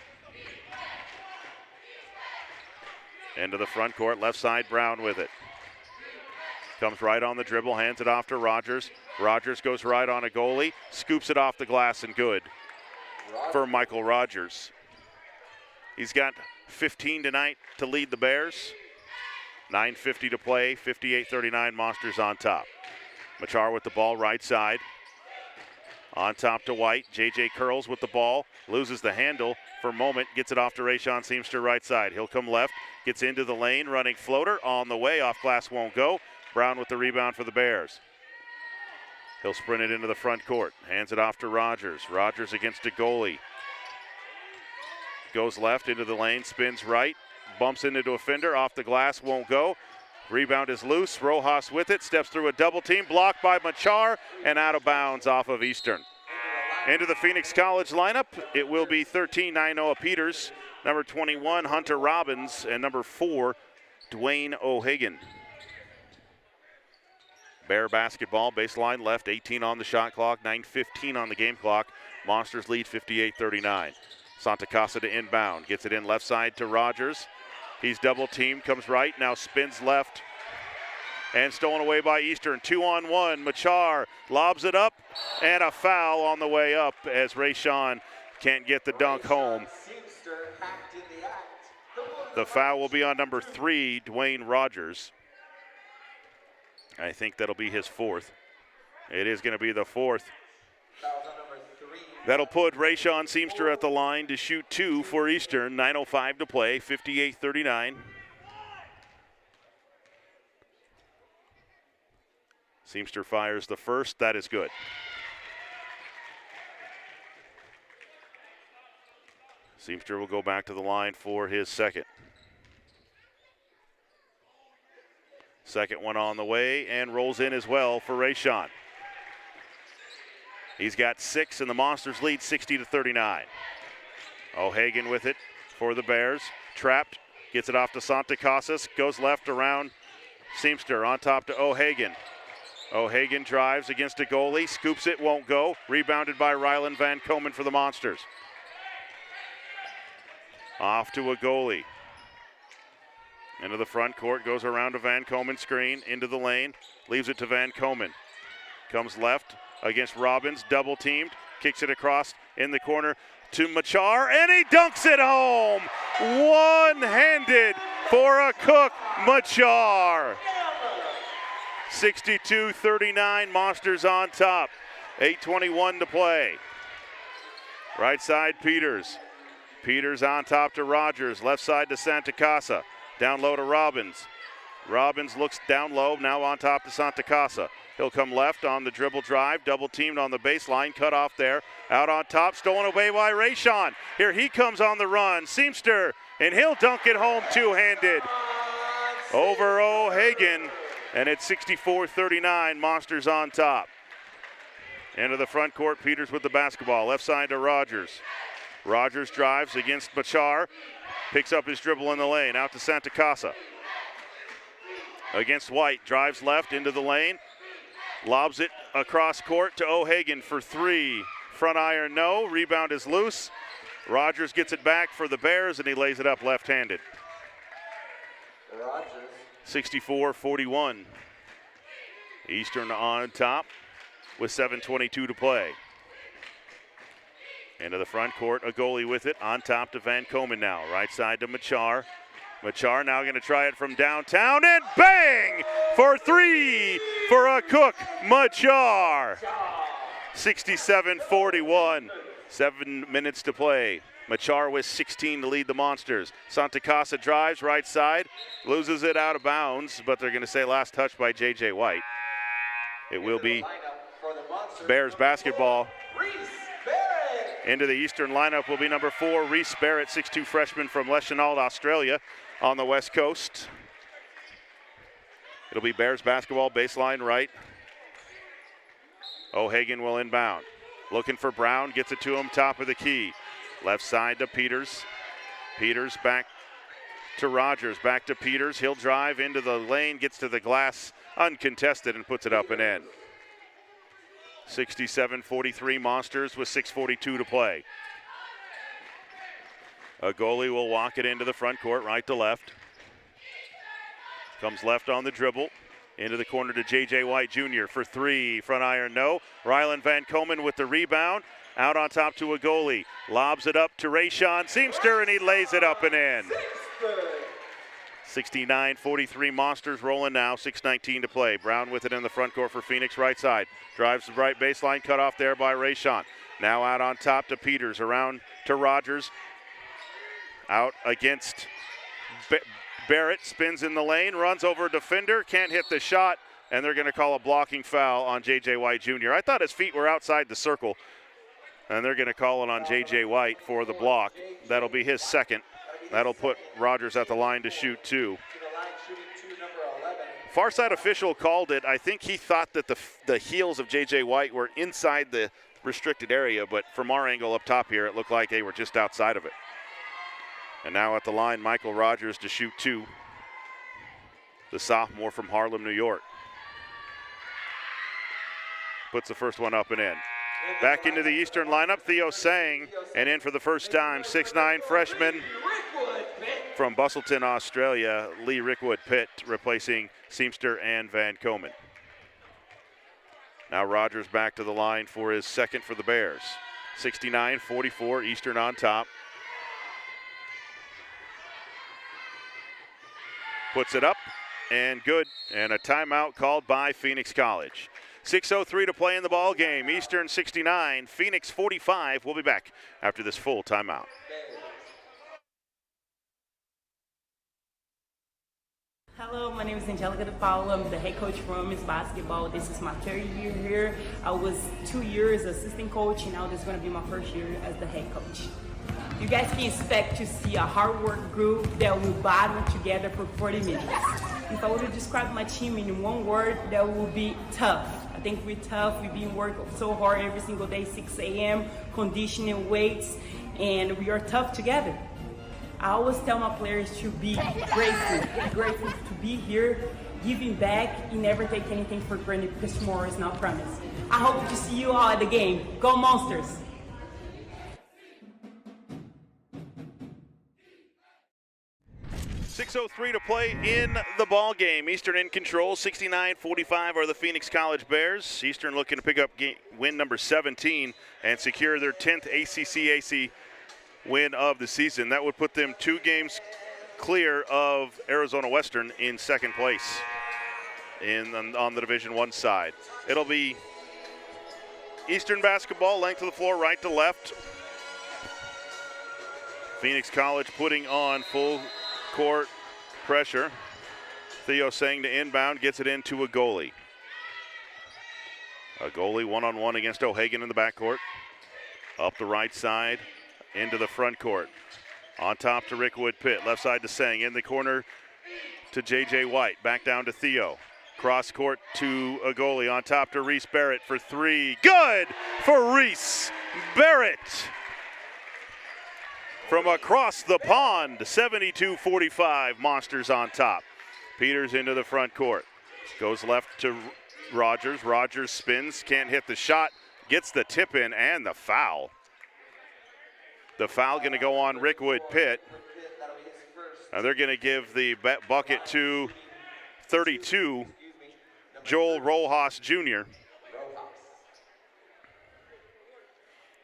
Into the front court, left side, Brown with it. Comes right on the dribble, hands it off to Rogers. Rogers goes right on a goalie, scoops it off the glass, and good for Michael Rogers. He's got 15 tonight to lead the Bears. 9:50 to play, 58-39, Monsters on top. Machar with the ball, right side. On top to White. J.J. curls with the ball, loses the handle for a moment, gets it off to Rayshawn Seamster, right side. He'll come left, gets into the lane, running floater, on the way, off glass won't go. Brown with the rebound for the Bears. He'll sprint it into the front court, hands it off to Rogers. Rogers against a goalie. Goes left into the lane, spins right, bumps into a fender, off the glass, won't go. Rebound is loose, Rojas with it, steps through a double team, blocked by Machar, and out of bounds off of Eastern. Into the Phoenix College lineup, it will be 13, Nainoa Peters, number 21, Hunter Robbins, and number 4, Dwayne O'Hagan. Bear basketball, baseline left, 18 on the shot clock, 9:15 on the game clock. Monsters lead 58-39. Santa Casa to inbound, gets it in left side to Rogers. He's double teamed, comes right, now spins left, and stolen away by Eastern. 2-on-1, Machar lobs it up, and a foul on the way up as Rayshawn can't get the dunk home. The foul will be on number 3, Dwayne Rogers. I think that'll be his 4th. It is going to be the 4th. That'll put Rayshawn Seamster at the line to shoot 2 for Eastern. 9:05 to play, 58-39. Seamster fires the first. That is good. Seamster will go back to the line for his second. Second one on the way and rolls in as well for Rayshawn. He's got 6, and the Monsters lead 60-39. O'Hagan with it for the Bears. Trapped, gets it off to Santacasas, goes left around Seamster, on top to O'Hagan. O'Hagan drives against a goalie, scoops it, won't go. Rebounded by Ryland Van Komen for the Monsters. Off to a goalie. Into the front court, goes around to Van Komen screen, into the lane, leaves it to Van Komen. Comes left against Robbins, double teamed, kicks it across in the corner to Machar, and he dunks it home. One-handed for a Cook, Machar. 62-39, Monsters on top. 8:21 to play. Right side, Peters. Peters on top to Rogers, left side to Santacasa. Down low to Robbins. Robbins looks down low, now on top to Santacasa. He'll come left on the dribble drive, double teamed on the baseline, cut off there. Out on top, stolen away by Rayshon. Here he comes on the run, Seamster, and he'll dunk it home two-handed over O'Hagan, and it's 64-39, Monsters on top. Into the front court, Peters with the basketball, left side to Rogers. Rogers drives against Machar, picks up his dribble in the lane, out to Santacasa. Against White, drives left into the lane, lobs it across court to O'Hagan for 3. Front iron, no. Rebound is loose. Rogers gets it back for the Bears, and he lays it up left-handed. 64-41. Eastern on top with 7:22 to play. Into the front court, a goalie with it, on top to Van Komen now. Right side to Machar. Machar now going to try it from downtown, and bang! For 3 for a Cook, Machar. 67-41, 7 minutes to play. Machar with 16 to lead the Monsters. Santacasa drives right side, loses it out of bounds, but they're going to say last touch by J.J. White. It will be Bears basketball. Into the Eastern lineup will be number 4, Reese Barrett, 6'2" freshman from Leschenault, Australia, on the West Coast. It'll be Bears basketball, baseline right. O'Hagan will inbound. Looking for Brown, gets it to him, top of the key. Left side to Peters. Peters back to Rogers, back to Peters. He'll drive into the lane, gets to the glass uncontested, and puts it up and in. 67-43, Monsters with 6:42 to play. A goalie will walk it into the front court, right to left. Comes left on the dribble. Into the corner to J.J. White Jr. for 3. Front iron, no. Ryland Van Komen with the rebound. Out on top to a goalie. Lobs it up to Rayshon Seamster, and he lays it up and in. 69-43, Monsters rolling now. 6:19 to play. Brown with it in the front court for Phoenix, right side. Drives the right baseline, cut off there by Rayshon. Now out on top to Peters, around to Rogers. Out against Barrett, spins in the lane, runs over a defender, can't hit the shot, and they're going to call a blocking foul on J.J. White Jr. I thought his feet were outside the circle, and they're going to call it on J.J. White for the block. That'll be his second. That'll put Rogers at the line to shoot 2. Far side official called it. I think he thought that the heels of J.J. White were inside the restricted area, but from our angle up top here, it looked like they were just outside of it. And now at the line, Michael Rogers to shoot 2. The sophomore from Harlem, New York. Puts the first one up and in. Back into the Eastern lineup, Theo Sang, and in for the first time, 6'9" freshman from Bustleton, Australia, Lee Rickwood Pitt, replacing Seamster and Van Komen. Now Rogers back to the line for his second for the Bears. 69-44, Eastern on top. Puts it up, and good, and a timeout called by Phoenix College. 6:03 to play in the ball game. Eastern 69, Phoenix 45. We'll be back after this full timeout. Hello, my name is Angelica DePaolo. I'm the head coach for women's basketball. This is my 3rd year here. I was 2 years assistant coach, and now this is going to be my 1st year as the head coach. You guys can expect to see a hard work group that will battle together for 40 minutes. If I were to describe my team in one word, that would be tough. A think we're tough. We've been working so hard every single day, 6 a.m., conditioning, weights, and we are tough together. I always tell my players to be grateful to be here, giving back, and never take anything for granted because tomorrow is not promised. I hope to see you all at the game. Go Monsters! .6:03 to play in the ball game. Eastern in control, 69-45 are the Phoenix College Bears. Eastern looking to pick up win number 17 and secure their 10th ACC win of the season. That would put them 2 games clear of Arizona Western in second place on the Division I side. It'll be Eastern basketball, length of the floor, right to left. Phoenix College putting on full court pressure. Theo Sang to inbound, gets it into a goalie. A goalie one-on-one against O'Hagan in the backcourt. Up the right side, into the front court. On top to Rickwood Pitt, left side to Sang, in the corner to J.J. White, back down to Theo. Cross court to a goalie, on top to Reese Barrett for 3. Good for Reese Barrett. From across the pond, 72-45, Monsters on top. Peters into the front court. Goes left to Rogers. Rogers spins, can't hit the shot, gets the tip in and the foul. The foul going to go on Rickwood Pitt. Now they're going to give the bucket to 32, Joel Rojas Jr.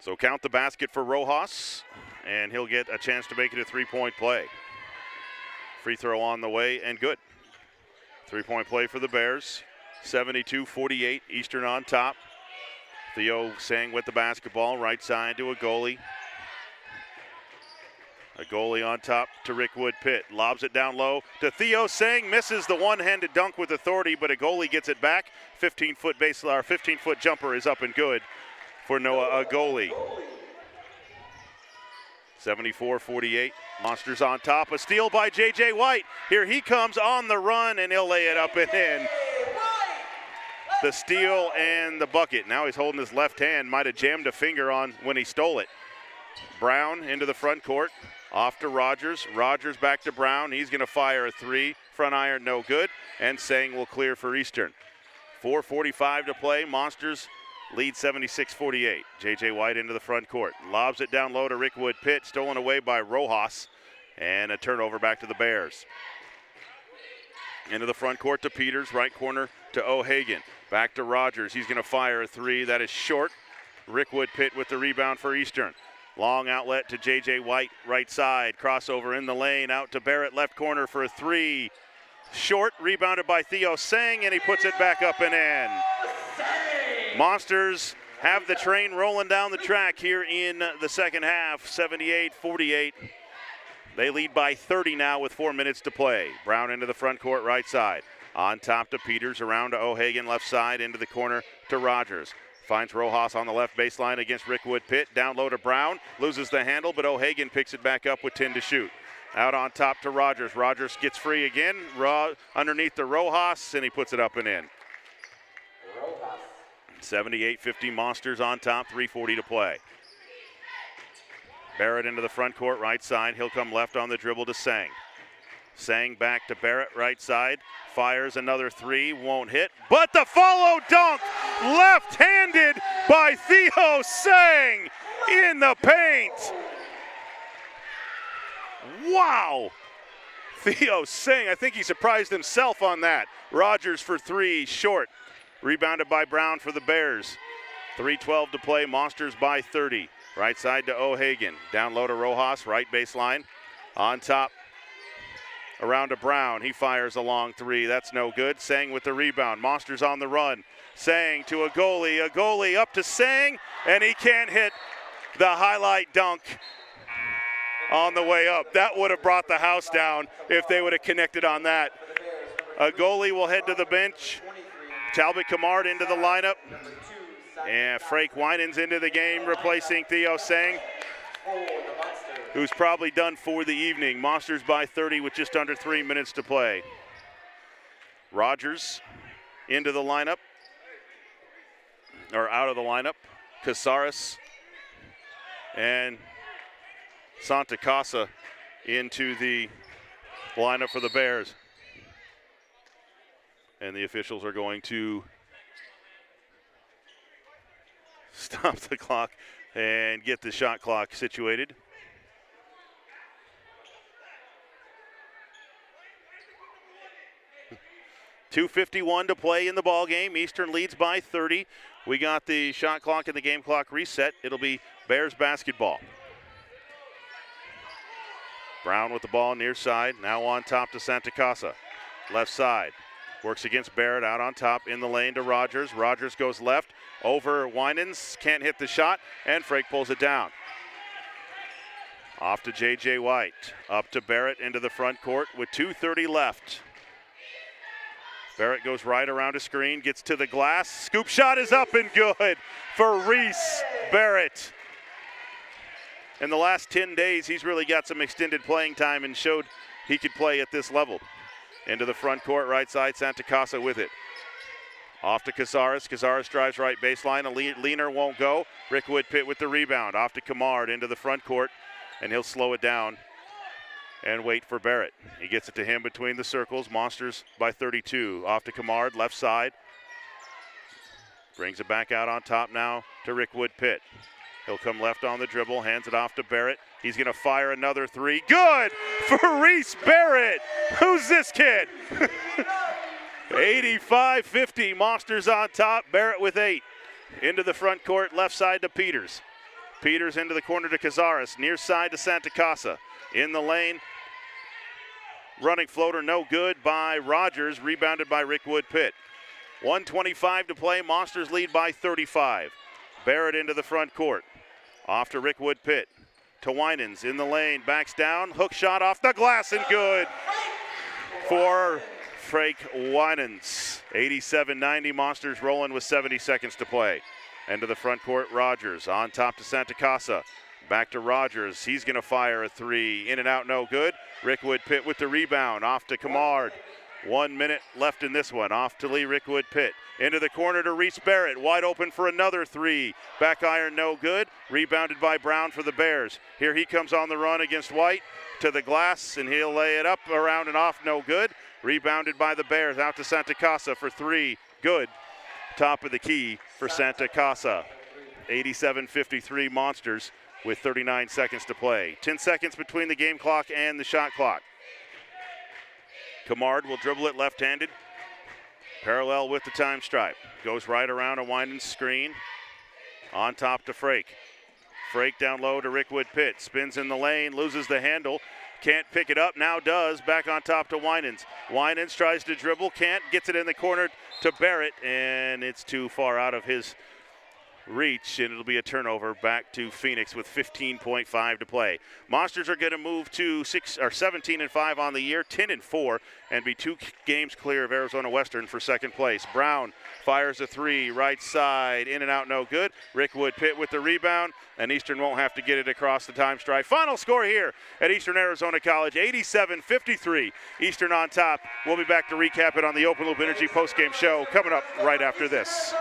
So count the basket for Rojas, and he'll get a chance to make it a 3-point play. Free throw on the way, and good. 3-point play for the Bears. 72-48, Eastern on top. Theo Sang with the basketball, right side to a goalie. A goalie on top to Rickwood Pitt. Lobs it down low to Theo Sang. Misses the one-handed dunk with authority, but a goalie gets it back. 15-foot jumper is up and good for Noah Goalie. 74-48. Monsters on top. A steal by J.J. White. Here he comes on the run, and he'll lay it up and in. The steal and the bucket. Now he's holding his left hand. Might have jammed a finger on when he stole it. Brown into the front court. Off to Rogers. Rogers back to Brown. He's going to fire a 3. Front iron no good. And Sang will clear for Eastern. 4:45 to play. Monsters lead 76-48. J.J. White into the front court. Lobs it down low to Rickwood Pitt. Stolen away by Rojas. And a turnover back to the Bears. Into the front court to Peters. Right corner to O'Hagan. Back to Rogers. He's going to fire a 3. That is short. Rickwood Pitt with the rebound for Eastern. Long outlet to J.J. White, right side. Crossover in the lane, out to Barrett, left corner for a 3. Short, rebounded by Theo Sang, and he puts it back up and in. Monsters have the train rolling down the track here in the second half, 78-48. They lead by 30 now with 4 minutes to play. Brown into the front court, right side. On top to Peters, around to O'Hagan, left side, into the corner to Rogers. Finds Rojas on the left baseline against Rickwood Pitt. Down low to Brown. Loses the handle, but O'Hagan picks it back up with 10 to shoot. Out on top to Rogers. Rogers gets free again. Underneath the Rojas, and he puts it up and in. 78-50 Monsters on top. 3:40 to play. Barrett into the front court, right side. He'll come left on the dribble to Sang. Sang back to Barrett, right side. Fires another 3, won't hit. But the follow dunk, left-handed by Theo Sang in the paint. Wow. Theo Sang, I think he surprised himself on that. Rogers for 3, short. Rebounded by Brown for the Bears. 3:12 to play, Monsters by 30. Right side to O'Hagan. Down low to Rojas, right baseline. On top. Around to Brown, he fires a long 3, that's no good. Sang with the rebound, Monsters on the run. Sang to a goalie up to Sang, and he can't hit the highlight dunk on the way up. That would have brought the house down if they would have connected on that. A goalie will head to the bench. Talbot Camard into the lineup. And Frank Winans into the game, replacing Theo Sang, who's probably done for the evening. Monsters by 30 with just under 3 minutes to play. Rogers into the lineup. are out of the lineup. Casares and Santa Casa into the lineup for the Bears. And the officials are going to stop the clock and get the shot clock situated. .251 to play in the ball game. Eastern leads by 30. We got the shot clock and the game clock reset. It'll be Bears basketball. Brown with the ball near side. Now on top to Santa Casa. Left side. Works against Barrett out on top in the lane to Rogers. Rogers goes left over Winans. Can't hit the shot, and Frake pulls it down. Off to J.J. White. Up to Barrett into the front court with 2:30 left. Barrett goes right around a screen, gets to the glass. Scoop shot is up and good for Reese Barrett. In the last 10 days, he's really got some extended playing time and showed he could play at this level. Into the front court, right side, Santa Casa with it. Off to Casares. Casares drives right baseline. A leaner won't go. Rick Woodpitt with the rebound. Off to Camard into the front court, and he'll slow it down and wait for Barrett. He gets it to him between the circles. Monsters by 32. Off to Camard, left side. Brings it back out on top now to Rick Woodpitt. He'll come left on the dribble, hands it off to Barrett. He's going to fire another three. Good for Reese Barrett. Who's this kid? 85-50, Monsters on top. Barrett with 8. Into the front court, left side to Peters. Peters into the corner to Casares. Near side to Santa Casa. In the lane, running floater, no good by Rogers. Rebounded by Rick Woodpitt. 1:25 to play. Monsters lead by 35. Barrett into the front court. Off to Rick Woodpitt. To Winans in the lane. Backs down. Hook shot off the glass and good for Frake Winans. 87-90. Monsters rolling with 70 seconds to play. Into the front court, Rogers. On top to Santa Casa. Back to Rogers. He's going to fire a three. In and out, no good. Rick Woodpitt with the rebound. Off to Camard. 1 minute left in this one. Off to Lee Rick Woodpitt. Into the corner to Reese Barrett. Wide open for another three. Back iron, no good. Rebounded by Brown for the Bears. Here he comes on the run against White. To the glass, and he'll lay it up, around and off, no good. Rebounded by the Bears. Out to Santa Casa for three. Good. Top of the key for Santa Casa. 87-53 Monsters with 39 seconds to play. 10 seconds between the game clock and the shot clock. Camard will dribble it left-handed. Parallel with the time stripe. Goes right around a winding screen. On top to Frake. Frake down low to Rick Woodpitt. Spins in the lane, loses the handle. Can't pick it up, now does. Back on top to Winans. Winans tries to dribble, can't. Gets it in the corner to Barrett, and it's too far out of his reach, and it'll be a turnover back to Phoenix with 15.5 to play. Monsters are going to move to 17-5 on the year, 10-4, and be 2 games clear of Arizona Western for second place. Brown fires a three, right side, in and out, no good. Rick Woodpitt with the rebound, and Eastern won't have to get it across the time stripe. Final score here at Eastern Arizona College, 87-53. Eastern on top. We'll be back to recap it on the Open Loop Energy postgame show coming up right after this.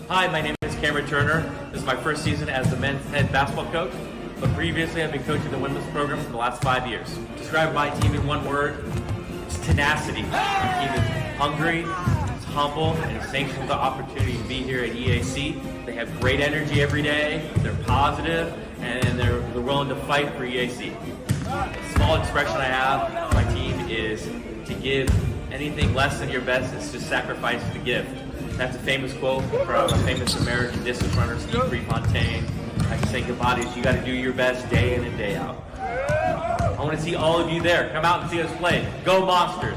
Hi, my name is Cameron Turner. This is my first season as the men's head basketball coach, but previously I've been coaching the women's program for the last 5 years. Describe my team in one word, it's tenacity. My team is hungry, it's humble and thankful for the opportunity to be here at EAC. They have great energy every day, they're positive, and they're willing to fight for EAC. A small expression I have for my team is to give anything less than your best is to sacrifice the gift. That's a famous quote from a famous American distance runner, Steve Prefontaine. I can say goodbye to you got to do your best day in and day out. I want to see all of you there. Come out and see us play. Go Monsters!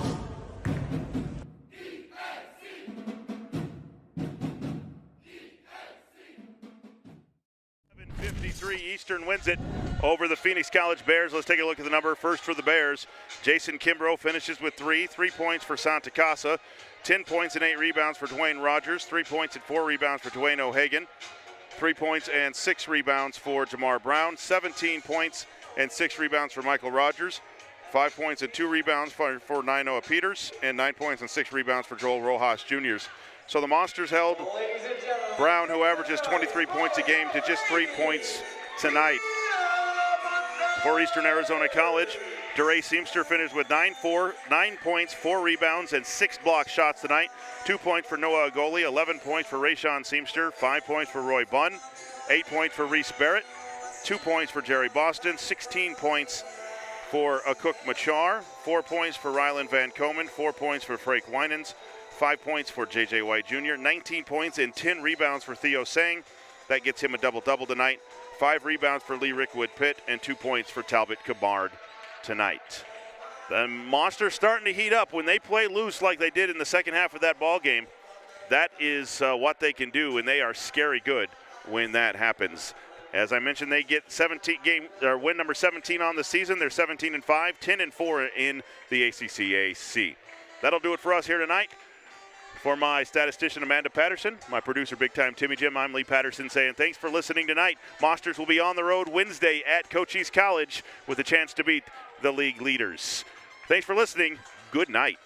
53 Eastern wins it over the Phoenix College Bears. Let's take a look at the number first for the Bears. Jason Kimbrough finishes with 3 points for Santa Casa, 10 points and 8 rebounds for Dwayne Rogers, 3 points and 4 rebounds for Dwayne O'Hagan, 3 points and 6 rebounds for Jamar Brown, 17 points and 6 rebounds for Michael Rogers, 5 points and 2 rebounds for Nainoa Peters, and 9 points and 6 rebounds for Joel Rojas Jr.'s. So the Monsters held Brown, who averages 23 points a game, to just 3 points tonight. For Eastern Arizona College, DeRay Seamster finished with 9 points, 4 rebounds, and 6 block shots tonight. 2 points for Noah Agoli, 11 points for Rayshon Seamster, 5 points for Roy Bunn, 8 points for Reese Barrett, 2 points for Jerry Boston, 16 points for Akuk Machar, 4 points for Rylan Van Komen, 4 points for Frank Winans, 5 points for J.J. White Jr., 19 points and 10 rebounds for Theo Sang. That gets him a double-double tonight. 5 rebounds for Lee Rickwood Pitt, and 2 points for Talbot Cabard tonight. The Monsters starting to heat up. When they play loose like they did in the second half of that ball game, that is what they can do, and they are scary good when that happens. As I mentioned, they get win number 17 on the season. They're 17-5, 10-4 in the ACCAC. That'll do it for us here tonight. For my statistician, Amanda Patterson, my producer, Big Time Timmy Jim, I'm Lee Patterson saying thanks for listening tonight. Monsters will be on the road Wednesday at Cochise College with a chance to beat the league leaders. Thanks for listening. Good night.